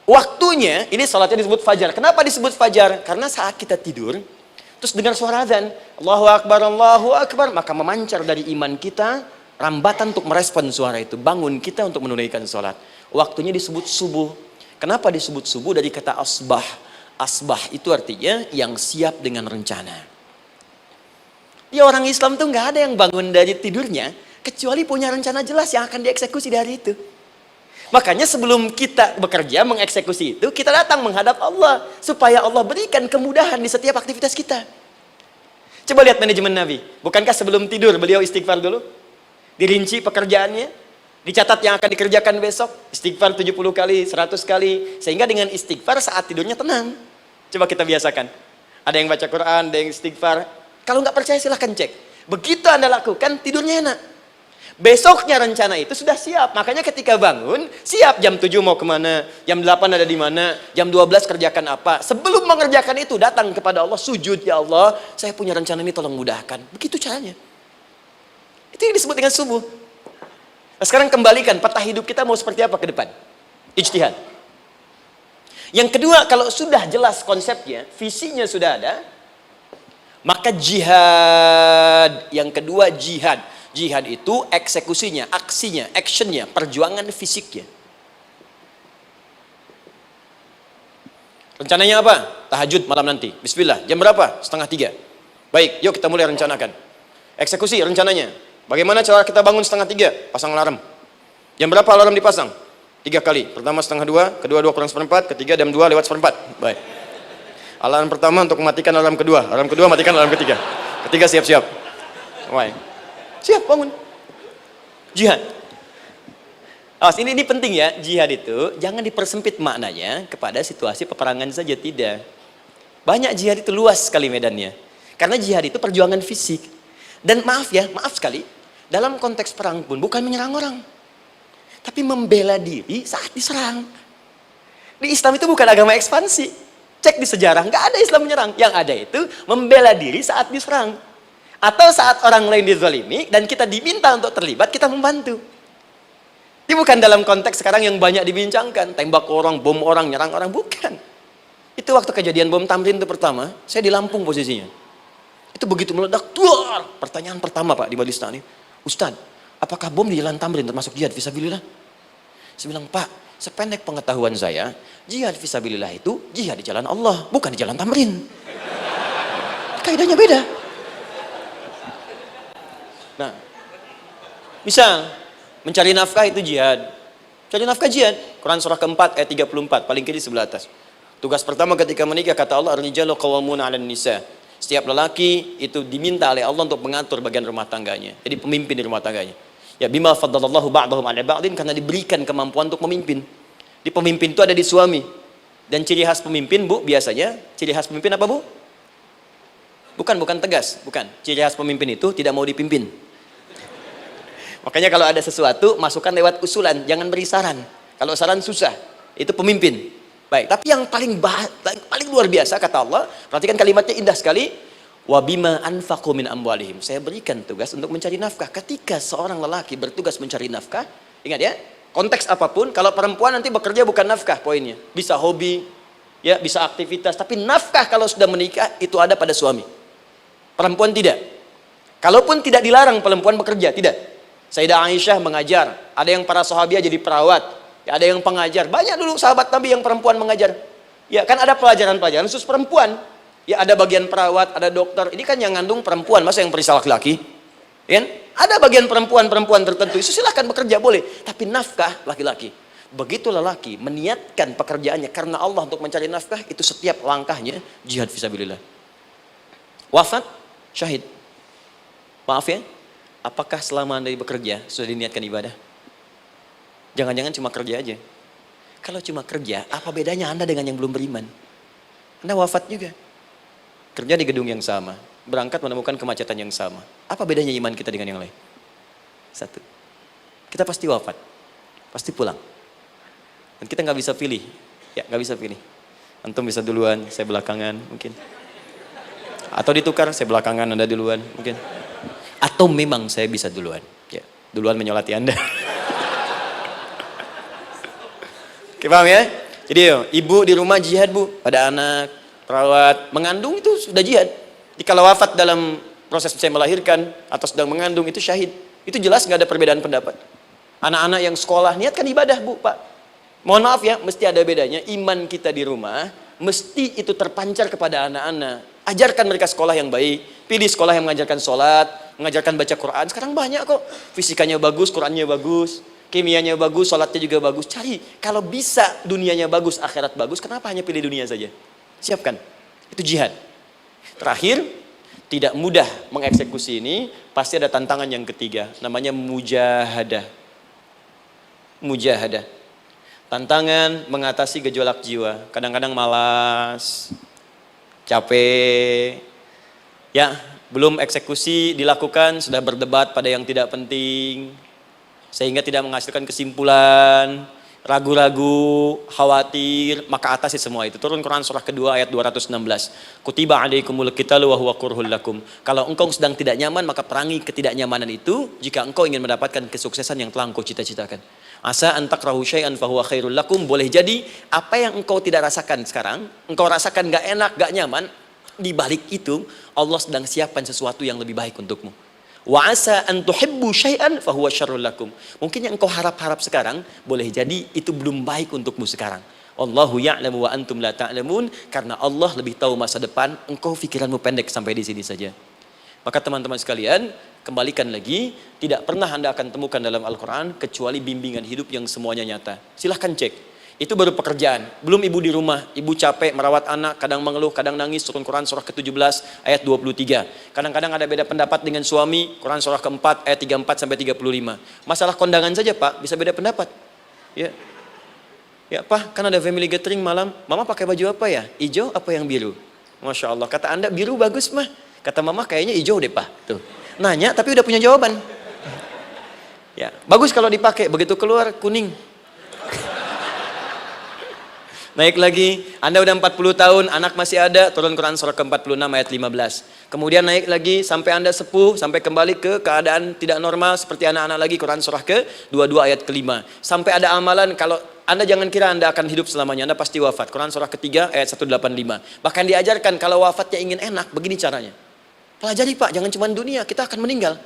waktunya, ini salatnya disebut fajar. Kenapa disebut fajar? Karena saat kita tidur, terus dengar suara azan, Allahu Akbar, maka memancar dari iman kita, rambatan untuk merespon suara itu. Bangun kita untuk menunaikan salat. Waktunya disebut subuh. Kenapa disebut subuh? Dari kata asbah. Asbah itu artinya yang siap dengan rencana. Ya, orang Islam tuh nggak ada yang bangun dari tidurnya kecuali punya rencana jelas yang akan dieksekusi dari itu. Makanya sebelum kita bekerja mengeksekusi itu, kita datang menghadap Allah supaya Allah berikan kemudahan di setiap aktivitas kita. Coba lihat manajemen Nabi. Bukankah sebelum tidur beliau istighfar dulu? Dirinci pekerjaannya, dicatat yang akan dikerjakan besok, istighfar 70 kali, 100 kali, sehingga dengan istighfar saat tidurnya tenang. Coba kita biasakan. Ada yang baca Quran, ada yang istighfar. Kalau nggak percaya silahkan cek. Begitu Anda lakukan, tidurnya enak. Besoknya rencana itu sudah siap. Makanya ketika bangun, siap jam 7 mau kemana, jam 8 ada di mana, jam 12 kerjakan apa. Sebelum mengerjakan itu, datang kepada Allah, sujud, ya Allah, saya punya rencana ini tolong mudahkan. Begitu caranya. Itu yang disebut dengan subuh. Nah, sekarang kembalikan peta hidup kita mau seperti apa ke depan. Ijtihad. Yang kedua, kalau sudah jelas konsepnya, visinya sudah ada, maka jihad. Yang kedua jihad. Jihad itu eksekusinya, aksinya, actionnya, perjuangan fisiknya. Rencananya apa? Tahajud malam nanti. Bismillah. Jam berapa? 2:30. Baik, yuk kita mulai rencanakan. Eksekusi rencananya. Bagaimana cara kita bangun 2:30? Pasang alarm. Jam berapa alarm dipasang? 3 kali. Pertama 1:30, kedua 2 kurang 1/4, ketiga jam 2 lewat 1/4. Baik. Alarm pertama untuk mematikan alarm kedua. Alarm kedua matikan alarm ketiga. Ketiga siap-siap. Baik. Siap bangun. Jihad. Awas, ini penting ya. Jihad itu jangan dipersempit maknanya kepada situasi peperangan saja, tidak. Banyak jihad itu luas sekali medannya. Karena jihad itu perjuangan fisik. Dan maaf sekali, dalam konteks perang pun bukan menyerang orang. Tapi membela diri saat diserang. Di Islam itu bukan agama ekspansi. Cek di sejarah, nggak ada Islam menyerang. Yang ada itu membela diri saat diserang. Atau saat orang lain dizalimi dan kita diminta untuk terlibat, kita membantu. Ini bukan dalam konteks sekarang yang banyak dibincangkan, tembak orang, bom orang, nyerang orang, bukan. Itu waktu kejadian bom Tamrin itu pertama, saya di Lampung posisinya. Itu begitu meledak, tuar. Pertanyaan pertama Pak di Balistani, Ustadz, apakah bom di Jalan Tamrin termasuk jihad fisabilillah? Saya bilang, Pak, sependek pengetahuan saya, jihad fisabilillah itu jihad di jalan Allah, bukan di Jalan Tamrin. Kaidahnya beda. Nah, misal mencari nafkah itu jihad. Cari nafkah jihad. Quran surah keempat ayat 34, paling kiri sebelah atas. Tugas pertama ketika menikah, kata Allah, ar-rijalu qawwamuna 'alan nisa. Setiap lelaki itu diminta oleh Allah untuk mengatur bagian rumah tangganya. Jadi pemimpin di rumah tangganya. Ya bima faddalallahu ba'dahum 'ala ba'din, karena diberikan kemampuan untuk memimpin. Di pemimpin itu ada di suami. Dan ciri khas pemimpin, Bu, biasanya ciri khas pemimpin apa, Bu? Bukan tegas, bukan. Ciri khas pemimpin itu tidak mau dipimpin. Makanya kalau ada sesuatu, masukkan lewat usulan, jangan beri saran. Kalau saran susah, itu pemimpin. Baik, tapi yang paling luar biasa kata Allah, perhatikan kalimatnya indah sekali. Wa bima anfaqu min amwalihim. Saya berikan tugas untuk mencari nafkah. Ketika seorang lelaki bertugas mencari nafkah, ingat ya, konteks apapun, kalau perempuan nanti bekerja bukan nafkah poinnya. Bisa hobi, ya, bisa aktivitas, tapi nafkah kalau sudah menikah itu ada pada suami. Perempuan tidak. Kalaupun tidak dilarang perempuan bekerja, tidak. Sayyidah Aisyah mengajar, ada yang para sahabiah jadi perawat, ya, ada yang pengajar. Banyak dulu sahabat Nabi yang perempuan mengajar. Ya, kan ada pelajaran-pelajaran khusus perempuan. Ya, ada bagian perawat, ada dokter. Ini kan yang ngandung perempuan, masa yang perisa laki-laki? Ya, ada bagian perempuan tertentu. Itu silahkan bekerja boleh, tapi nafkah laki-laki. Begitu lelaki meniatkan pekerjaannya karena Allah untuk mencari nafkah, itu setiap langkahnya jihad fisabilillah. Wafat, syahid. Maaf ya, apakah selama Anda bekerja sudah diniatkan ibadah? Jangan-jangan cuma kerja aja. Kalau cuma kerja, apa bedanya Anda dengan yang belum beriman? Anda wafat juga. Kerja di gedung yang sama, berangkat menemukan kemacetan yang sama. Apa bedanya iman kita dengan yang lain? Satu, kita pasti wafat, pasti pulang. Dan kita nggak bisa pilih, ya nggak bisa pilih. Antum bisa duluan, saya belakangan mungkin. Atau ditukar, saya belakangan, Anda duluan mungkin. Atau memang saya bisa duluan, ya duluan menyolati Anda. Oke, paham ya? Jadi ibu di rumah jihad, Bu, pada anak, perawat, mengandung itu sudah jihad. Jadi kalau wafat dalam proses saya melahirkan atau sedang mengandung itu syahid. Itu jelas nggak ada perbedaan pendapat. Anak-anak yang sekolah niatkan ibadah, Bu, Pak. Mohon maaf ya, mesti ada bedanya. Iman kita di rumah mesti itu terpancar kepada anak-anak. Ajarkan mereka sekolah yang baik. Pilih sekolah yang mengajarkan sholat, mengajarkan baca Quran. Sekarang banyak kok. Fisikanya bagus, Qurannya bagus, kimianya bagus, sholatnya juga bagus. Cari. Kalau bisa dunianya bagus, akhirat bagus, kenapa hanya pilih dunia saja? Siapkan. Itu jihad. Terakhir, tidak mudah mengeksekusi ini. Pasti ada tantangan yang ketiga. Namanya mujahadah. Mujahadah. Tantangan mengatasi gejolak jiwa. Kadang-kadang malas, capek, ya belum eksekusi dilakukan, sudah berdebat pada yang tidak penting, sehingga tidak menghasilkan kesimpulan. ragu-ragu, khawatir, maka atasi semua itu. Turun Quran surah kedua ayat 216. Kutiba alaikumul qitalu wa huwa kurhul lakum. Kalau engkau sedang tidak nyaman, maka perangi ketidaknyamanan itu jika engkau ingin mendapatkan kesuksesan yang telah engkau cita-citakan. Asa an takrahu syai'an fa huwa khairul lakum. Boleh jadi apa yang engkau tidak rasakan sekarang, engkau rasakan gak enak, gak nyaman, di balik itu Allah sedang siapkan sesuatu yang lebih baik untukmu. Wa asa an tuhibbu syai'an fa huwa syarrul lakum. Mungkin yang engkau harap-harap sekarang boleh jadi itu belum baik untukmu sekarang. Allahu ya'lamu wa antum la ta'lamun. Karena Allah lebih tahu masa depan, engkau pikiranmu pendek sampai di sini saja. Maka teman-teman sekalian, kembalikan lagi, tidak pernah Anda akan temukan dalam Al-Quran kecuali bimbingan hidup yang semuanya nyata. Silahkan cek. Itu baru pekerjaan. Belum ibu di rumah, ibu capek merawat anak, kadang mengeluh, kadang nangis. Turun Quran surah ke-17 ayat 23. Kadang-kadang ada beda pendapat dengan suami, Quran surah ke-4 ayat 34 sampai 35. Masalah kondangan saja Pak, bisa beda pendapat. Ya. Ya Pak, kan ada family gathering malam, Mama pakai baju apa ya? Hijau apa yang biru? Masya Allah, kata Anda biru bagus mah. Kata Mama kayaknya hijau deh Pak. Tuh. Nanya tapi udah punya jawaban. Ya, bagus kalau dipakai, begitu keluar kuning. Naik lagi, Anda udah 40 tahun, anak masih ada, turun Quran surah ke-46 ayat 15. Kemudian naik lagi sampai Anda sepuh, sampai kembali ke keadaan tidak normal seperti anak-anak lagi, Quran surah ke-22 ayat ke-5. Sampai ada amalan, kalau Anda jangan kira Anda akan hidup selamanya, Anda pasti wafat. Quran surah ke-3 ayat 185. Bahkan diajarkan kalau wafatnya ingin enak, begini caranya. Pelajari Pak, jangan cuma dunia, kita akan meninggal.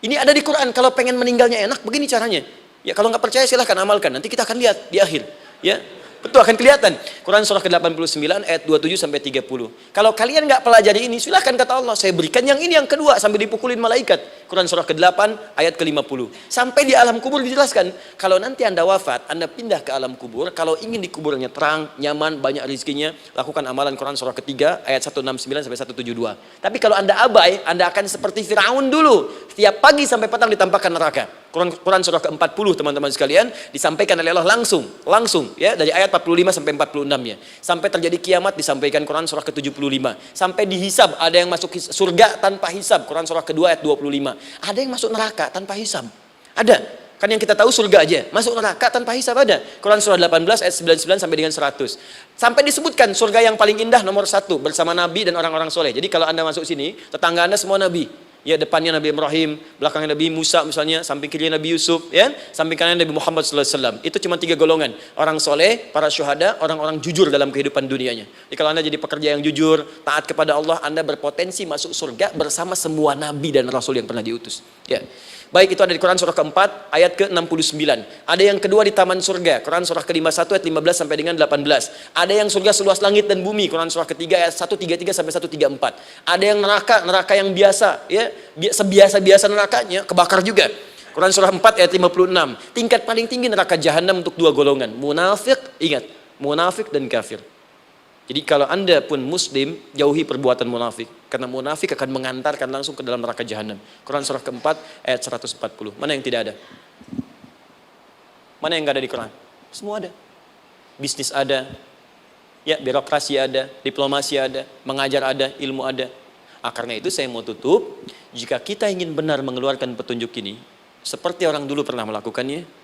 Ini ada di Quran, kalau pengen meninggalnya enak, begini caranya. Ya kalau nggak percaya silahkan amalkan, nanti kita akan lihat di akhir. Ya. Betul, akan kelihatan. Quran surah ke-89 ayat 27 sampai 30. Kalau kalian nggak pelajari ini, silahkan kata Allah, saya berikan yang ini yang kedua sampai dipukulin malaikat. Quran surah ke-8 ayat ke-50. Sampai di alam kubur dijelaskan, kalau nanti Anda wafat, Anda pindah ke alam kubur, kalau ingin di kuburnya terang, nyaman, banyak rezekinya, lakukan amalan Quran surah ke-3 ayat 169 sampai 172. Tapi kalau Anda abai, Anda akan seperti Firaun dulu. Setiap pagi sampai petang ditampakkan neraka. Quran surah ke-40 teman-teman sekalian disampaikan oleh Allah langsung ya dari ayat 45 sampai 46-nya. Sampai terjadi kiamat disampaikan Quran surah ke-75. Sampai dihisab, ada yang masuk surga tanpa hisab, Quran surah kedua ayat 25. Ada yang masuk neraka tanpa hisab. Ada. Kan yang kita tahu surga aja, masuk neraka tanpa hisab ada. Quran surah 18 ayat 99 sampai dengan 100. Sampai disebutkan surga yang paling indah nomor 1 bersama Nabi dan orang-orang soleh. Jadi kalau Anda masuk sini, tetangga Anda semua Nabi. Ya, depannya Nabi Ibrahim, belakangnya Nabi Musa misalnya, samping kirinya Nabi Yusuf, ya, samping kanan Nabi Muhammad SAW. Itu cuma 3 golongan, orang soleh, para syuhada, orang-orang jujur dalam kehidupan dunianya. Jadi kalau Anda jadi pekerja yang jujur, taat kepada Allah, Anda berpotensi masuk surga bersama semua Nabi dan Rasul yang pernah diutus. Ya. Baik, itu ada di Quran surah ke-4 ayat ke-69. Ada yang kedua di taman surga, Quran surah ke-51 ayat 15 sampai dengan 18. Ada yang surga seluas langit dan bumi, Quran surah ke-3 ayat 133 sampai 134. Ada yang neraka yang biasa, ya, sebiasa-biasa nerakanya kebakar juga. Quran surah 4 ayat 56. Tingkat paling tinggi neraka jahanam untuk 2 golongan, munafik, ingat, munafik dan kafir. Jadi kalau Anda pun muslim, jauhi perbuatan munafik. Karena munafik akan mengantarkan langsung ke dalam neraka jahanam. Quran surah ke-4 ayat 140. Mana yang tidak ada? Mana yang nggak ada di Quran? Semua ada. Bisnis ada, ya, birokrasi ada, diplomasi ada, mengajar ada, ilmu ada. Karena itu saya mau tutup, jika kita ingin benar mengeluarkan petunjuk ini, seperti orang dulu pernah melakukannya,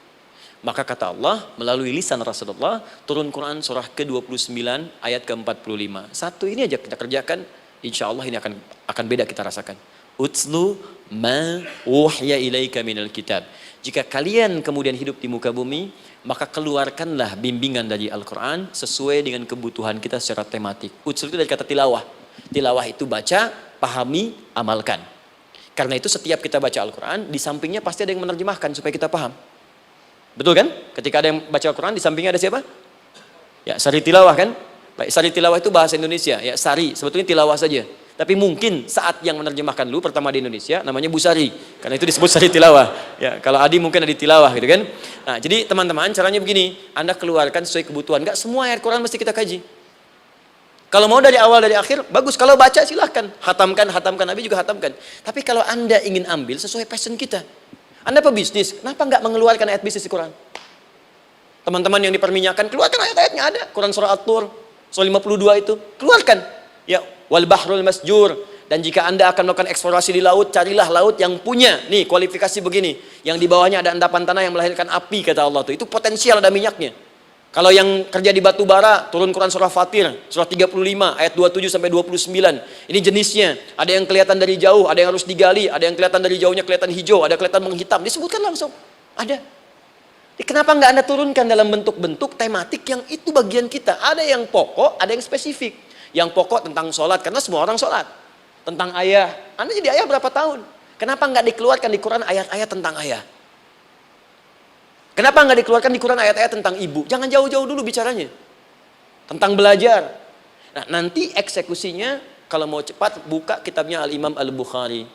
maka kata Allah melalui lisan Rasulullah, turun Quran surah ke-29 ayat ke-45. Satu ini aja kita kerjakan, insya Allah ini akan beda kita rasakan. Utslu ma wahya ilaika minal kitab. Jika kalian kemudian hidup di muka bumi, maka keluarkanlah bimbingan dari Al-Quran sesuai dengan kebutuhan kita secara tematik. Utslu itu dari kata tilawah. Tilawah itu baca, pahami, amalkan. Karena itu setiap kita baca Al-Quran, di sampingnya pasti ada yang menerjemahkan supaya kita paham. Betul kan? Ketika ada yang baca Al-Quran, di sampingnya ada siapa? Ya, sari tilawah kan? Baik, sari tilawah itu bahasa Indonesia. Ya, sari, sebetulnya tilawah saja. Tapi mungkin saat yang menerjemahkan dulu pertama di Indonesia, namanya Bu Sari. Karena itu disebut sari tilawah. Ya, kalau Adi mungkin ada di tilawah gitu kan? Nah, jadi teman-teman, caranya begini. Anda keluarkan sesuai kebutuhan. Enggak semua ayat Quran mesti kita kaji. Kalau mau dari awal dari akhir, bagus. Kalau baca silahkan. Hatamkan, Nabi juga hatamkan. Tapi kalau Anda ingin ambil sesuai passion kita. Anda pebisnis, kenapa nggak mengeluarkan ayat bisnis di Quran? Teman-teman yang diperminyakan, keluarkan ayat-ayatnya ada. Quran surah At-Tur, surah 52 itu, keluarkan. Ya, wal bahrul masjur, Dan jika Anda akan melakukan eksplorasi di laut, carilah laut yang punya nih kualifikasi begini. Yang di bawahnya ada endapan tanah yang melahirkan api, kata Allah tuh. Itu potensial ada minyaknya. Kalau yang kerja di batu bara, turun Quran surah Fatir, surah 35 ayat 27 sampai 29. Ini jenisnya. Ada yang kelihatan dari jauh, ada yang harus digali, ada yang kelihatan dari jauhnya kelihatan hijau, ada kelihatan menghitam. Disebutkan langsung. Ada. Kenapa nggak Anda turunkan dalam bentuk-bentuk tematik yang itu bagian kita? Ada yang pokok, ada yang spesifik. Yang pokok tentang sholat, karena semua orang sholat. Tentang ayah, Anda jadi ayah berapa tahun? Kenapa nggak dikeluarkan di Quran ayat-ayat tentang ayah? Kenapa nggak dikeluarkan di Quran ayat-ayat tentang ibu? Jangan jauh-jauh dulu bicaranya. Tentang belajar. Nah, nanti eksekusinya, kalau mau cepat, buka kitabnya Al-Imam Al-Bukhari.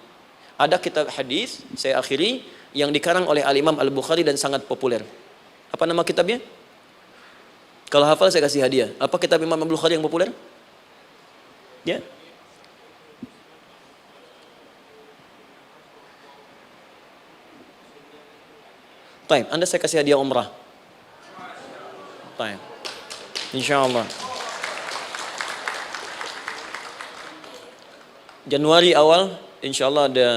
Ada kitab hadis, saya akhiri, yang dikarang oleh Al-Imam Al-Bukhari dan sangat populer. Apa nama kitabnya? Kalau hafal saya kasih hadiah. Apa kitab Imam Al-Bukhari yang populer? Ya? Taib, Anda saya kasih hadiah umrah. Taib. Insyaallah. Januari awal, insyaallah ada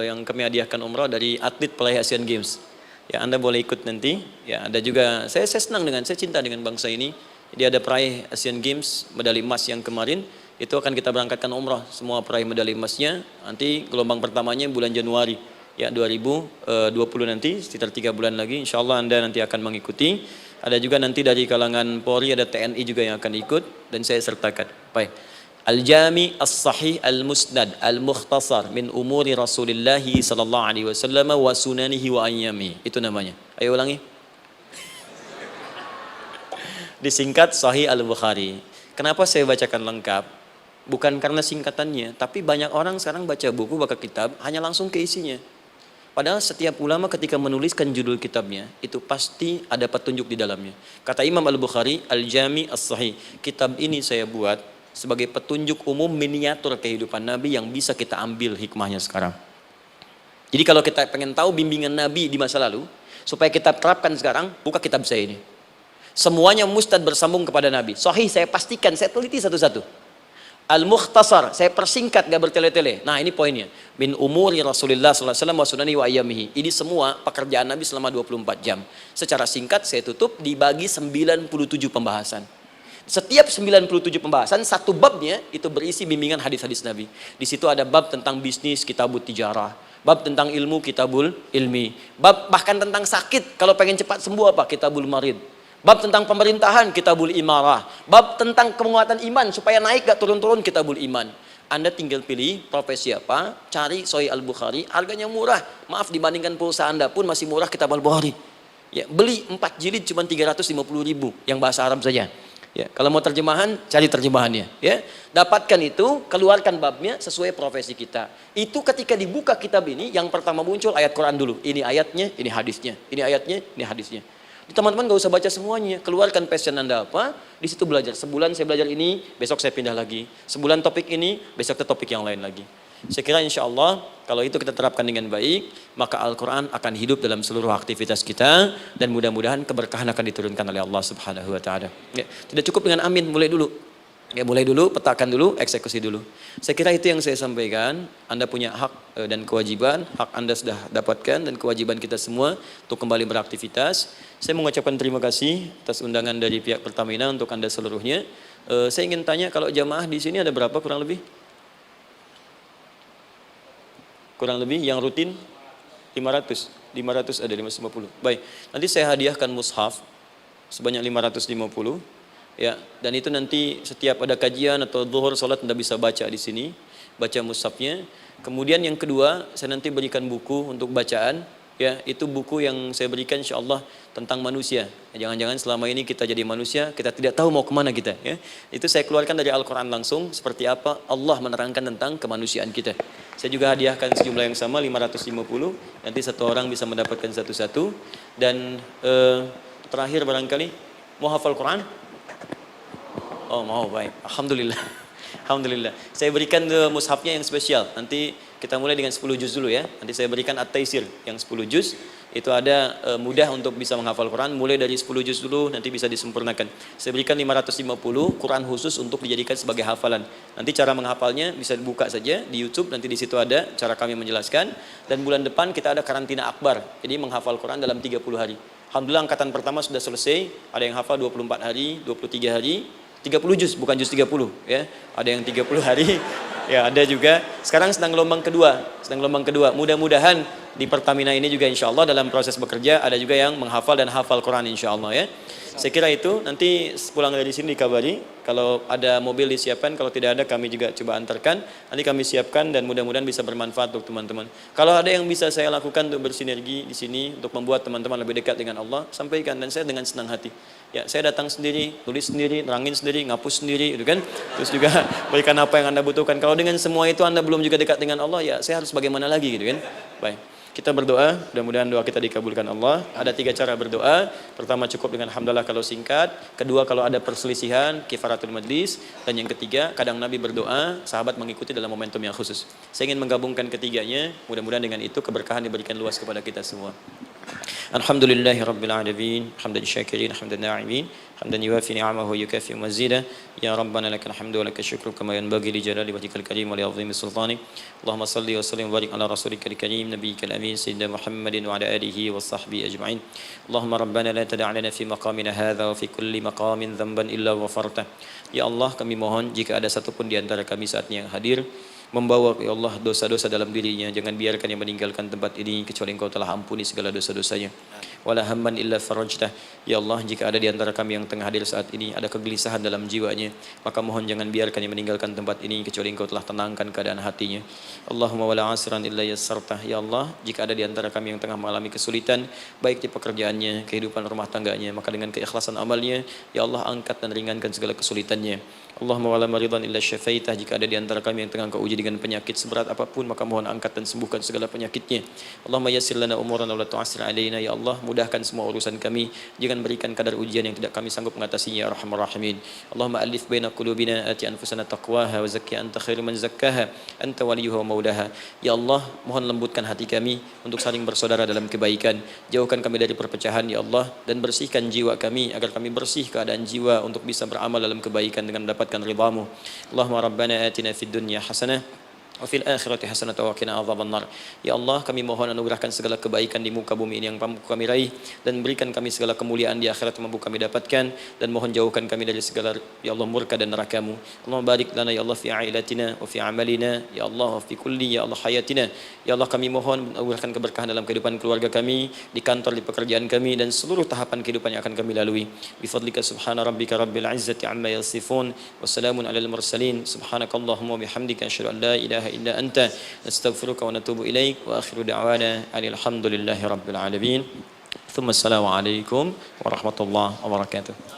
yang kami hadiahkan umrah dari atlet peraih Asian Games. Ya, Anda boleh ikut nanti. Ya, ada juga, saya senang saya cinta dengan bangsa ini. Jadi ada peraih Asian Games, medali emas yang kemarin, itu akan kita berangkatkan umrah. Semua peraih medali emasnya, nanti gelombang pertamanya bulan Januari. Ya 2020 nanti sekitar 3 bulan lagi insyaallah Anda nanti akan mengikuti. Ada juga nanti dari kalangan Polri, ada TNI juga yang akan ikut dan saya sertakan. Baik. Al-Jami As-Sahih Al-Musnad Al-Mukhtasar min umuri Rasulillah sallallahu alaihi wasallam wa sunanihi wa ayyami. Itu namanya. Ayo ulangi. Disingkat Sahih Al-Bukhari. Kenapa saya bacakan lengkap? Bukan karena singkatannya, tapi banyak orang sekarang baca buku, baca kitab hanya langsung ke isinya. Padahal setiap ulama ketika menuliskan judul kitabnya, itu pasti ada petunjuk di dalamnya. Kata Imam Al-Bukhari, Al-Jami As-Sahih. Kitab ini saya buat sebagai petunjuk umum miniatur kehidupan Nabi yang bisa kita ambil hikmahnya sekarang. Jadi kalau kita pengen tahu bimbingan Nabi di masa lalu, supaya kita terapkan sekarang, buka kitab saya ini. Semuanya mustad bersambung kepada Nabi. Sahih saya pastikan, saya teliti satu-satu. Al-Mukhtasar, saya persingkat gak bertele-tele. Nah ini poinnya. Min umuri Rasulullah SAW wa sunani wa ayyamihi. Ini semua pekerjaan Nabi selama 24 jam. Secara singkat saya tutup dibagi 97 pembahasan. Setiap 97 pembahasan, satu babnya itu berisi bimbingan hadis-hadis Nabi. Di situ ada bab tentang bisnis, kitabut tijarah. Bab tentang ilmu, kitabul ilmi. Bab bahkan tentang sakit, kalau pengen cepat sembuh apa? Kitabul marid. Bab tentang pemerintahan, kitabul imarah. Bab tentang penguatan iman, supaya naik gak turun-turun, kitabul iman. Anda tinggal pilih profesi apa, cari Sahih Al-Bukhari, harganya murah. Maaf, dibandingkan pulsa Anda pun masih murah kitab Al-Bukhari. Ya, beli 4 jilid cuma 350.000 yang bahasa Arab saja. Ya, kalau mau terjemahan, cari terjemahannya. Ya, dapatkan itu, keluarkan babnya sesuai profesi kita. Itu ketika dibuka kitab ini, yang pertama muncul ayat Quran dulu. Ini ayatnya, ini hadisnya. Ini ayatnya, ini hadisnya. Teman-teman gak usah baca semuanya, keluarkan passion Anda apa, di situ belajar. Sebulan saya belajar ini, besok saya pindah lagi. Sebulan topik ini, besok ke topik yang lain lagi. Saya kira insya Allah kalau itu kita terapkan dengan baik, maka Al-Quran akan hidup dalam seluruh aktivitas kita dan mudah-mudahan keberkahan akan diturunkan oleh Allah Subhanahu Wa Taala. Ya, tidak cukup dengan amin, mulai dulu. Ya, mulai dulu, petakan dulu, eksekusi dulu. Saya kira itu yang saya sampaikan. Anda punya hak dan kewajiban. Hak Anda sudah dapatkan dan kewajiban kita semua untuk kembali beraktivitas. Saya mengucapkan terima kasih atas undangan dari pihak Pertamina untuk Anda seluruhnya. Saya ingin tanya, kalau jamaah di sini ada berapa kurang lebih? Kurang lebih yang rutin 500. 500 ada 550. Baik, nanti saya hadiahkan mushaf sebanyak 550. Ya, dan itu nanti setiap ada kajian atau zuhur salat Anda bisa baca di sini, baca mushafnya. Kemudian yang kedua, saya nanti berikan buku untuk bacaan. Ya, itu buku yang saya berikan insyaallah tentang manusia. Jangan-jangan selama ini kita jadi manusia, kita tidak tahu mau kemana kita. Ya, itu saya keluarkan dari Al-Quran langsung, seperti apa Allah menerangkan tentang kemanusiaan kita. Saya juga hadiahkan sejumlah yang sama, 550. Nanti satu orang bisa mendapatkan satu-satu. Dan terakhir barangkali, mau hafal Quran? Oh mau, baik. Alhamdulillah. Alhamdulillah. Saya berikan mushafnya yang spesial. Nanti Kita mulai dengan 10 juz dulu ya. Nanti saya berikan At-Taisir yang 10 juz. Itu ada mudah untuk bisa menghafal Quran. Mulai dari 10 juz dulu, nanti bisa disempurnakan. Saya berikan 550 Quran khusus untuk dijadikan sebagai hafalan. Nanti cara menghafalnya bisa dibuka saja di YouTube. Nanti di situ ada cara kami menjelaskan. Dan bulan depan kita ada karantina akbar. Jadi menghafal Quran dalam 30 hari. Alhamdulillah angkatan pertama sudah selesai. Ada yang hafal 24 hari, 23 hari. 30 juz, bukan juz 30 ya. Ada yang 30 hari. Ya, ada juga. Sekarang sedang gelombang kedua. Mudah-mudahan di Pertamina ini juga insya Allah dalam proses bekerja ada juga yang menghafal dan hafal Quran insya Allah ya. Saya kira itu, nanti pulang dari sini dikabari. Kalau ada mobil disiapkan, kalau tidak ada kami juga coba antarkan. Nanti kami siapkan dan mudah-mudahan bisa bermanfaat untuk teman-teman. Kalau ada yang bisa saya lakukan untuk bersinergi di sini, untuk membuat teman-teman lebih dekat dengan Allah, sampaikan dan saya dengan senang hati. Ya, saya datang sendiri, tulis sendiri, nerangin sendiri, ngapus sendiri, gitu kan. Terus juga berikan apa yang Anda butuhkan. Kalau dengan semua itu Anda belum juga dekat dengan Allah, ya saya harus bagaimana lagi, gitu kan. Baik. Kita berdoa, mudah-mudahan doa kita dikabulkan Allah. Ada 3 cara berdoa. Pertama cukup dengan alhamdulillah kalau singkat. Kedua kalau ada perselisihan, kifaratul majlis. Dan yang ketiga, kadang Nabi berdoa, sahabat mengikuti dalam momentum yang khusus. Saya ingin menggabungkan ketiganya. Mudah-mudahan dengan itu keberkahan diberikan luas kepada kita semua. Alhamdulillahi Rabbil Alamin. Hamdan syakirin, hamdan na'imin. Hamdan yuwafi ni'amahu yukafi mazidah. Ya Rabbana lakal hamdu wa lakal syukru kama yanbaghi li jalali wajhikal karim wa li 'azimi sultanik. Allahumma salli wa sallim wa barik ala rasulika karim nabiyyikal amin sayyidina Muhammadin wa ala alihi wa sahbihi ajma'in. Allahumma Rabbana la tada' lana fi maqamina hadha wa fi kulli maqamin dhanban illa ghafartah. Ya Allah, kami mohon jika ada satupun di antara kami saat ini yang hadir membawa ya Allah dosa-dosa dalam dirinya, jangan biarkan yang meninggalkan tempat ini kecuali Engkau telah ampuni segala dosa-dosanya. Wala hamman illa farajtah. Ya Allah, jika ada di antara kami yang tengah hadir saat ini ada kegelisahan dalam jiwanya, maka mohon jangan biarkan yang meninggalkan tempat ini kecuali Engkau telah tenangkan keadaan hatinya. Allahumma wala asran illa yassartah. Ya Allah, jika ada di antara kami yang tengah mengalami kesulitan baik di pekerjaannya, kehidupan rumah tangganya, maka dengan keikhlasan amalnya ya Allah angkat dan ringankan segala kesulitannya. Allahumma wala maridan illa syafaitah. Jika ada di antara kami yang tengah Engkau uji dengan penyakit seberat apapun, maka mohon angkat dan sembuhkan segala penyakitnya. Allahumma yassir lana umurana wa la tu'assir alaina. Ya Allah, mudahkan semua urusan kami, jangan berikan kadar ujian yang tidak kami sanggup mengatasinya ya arhamar rahimin. Allahumma alif baina qulubina, ati anfusana taqwaha wa zakki anta khairu man zakkaha anta waliyuha wa maulaha. Ya Allah, mohon lembutkan hati kami untuk saling bersaudara dalam kebaikan, jauhkan kami dari perpecahan ya Allah, dan bersihkan jiwa kami agar kami bersih keadaan jiwa untuk bisa beramal dalam kebaikan dengan mendapatkan ridhamu. Allahumma rabbana atina fid dunya hasanah wa fil akhirati hasanatan wa qina adzabannar. Ya Allah, kami mohon anugerahkan segala kebaikan di muka bumi ini yang mampu kami raih, dan berikan kami segala kemuliaan di akhirat yang mampu kami dapatkan, dan mohon jauhkan kami dari segala ya Allah murka dan neraka-Mu. Allahumma barik lana ya Allah fi ailatina wa fi amalina ya Allah wa fi kulli ya Allah hayatina. Ya Allah, kami mohon anugerahkan keberkahan dalam kehidupan keluarga kami, di kantor, di pekerjaan kami, dan seluruh tahapan kehidupan yang akan kami lalui. Bi fadlika subhana rabbika rabbil izzati amma yasifun wa salamun alal mursalin. Subhanakallahumma wa bihamdika asyhadu an la ilaha إلا أنت نستغفرك ونتوب إليك وآخر دعوانا أن الحمد لله رب العالمين ثم السلام عليكم ورحمة الله وبركاته.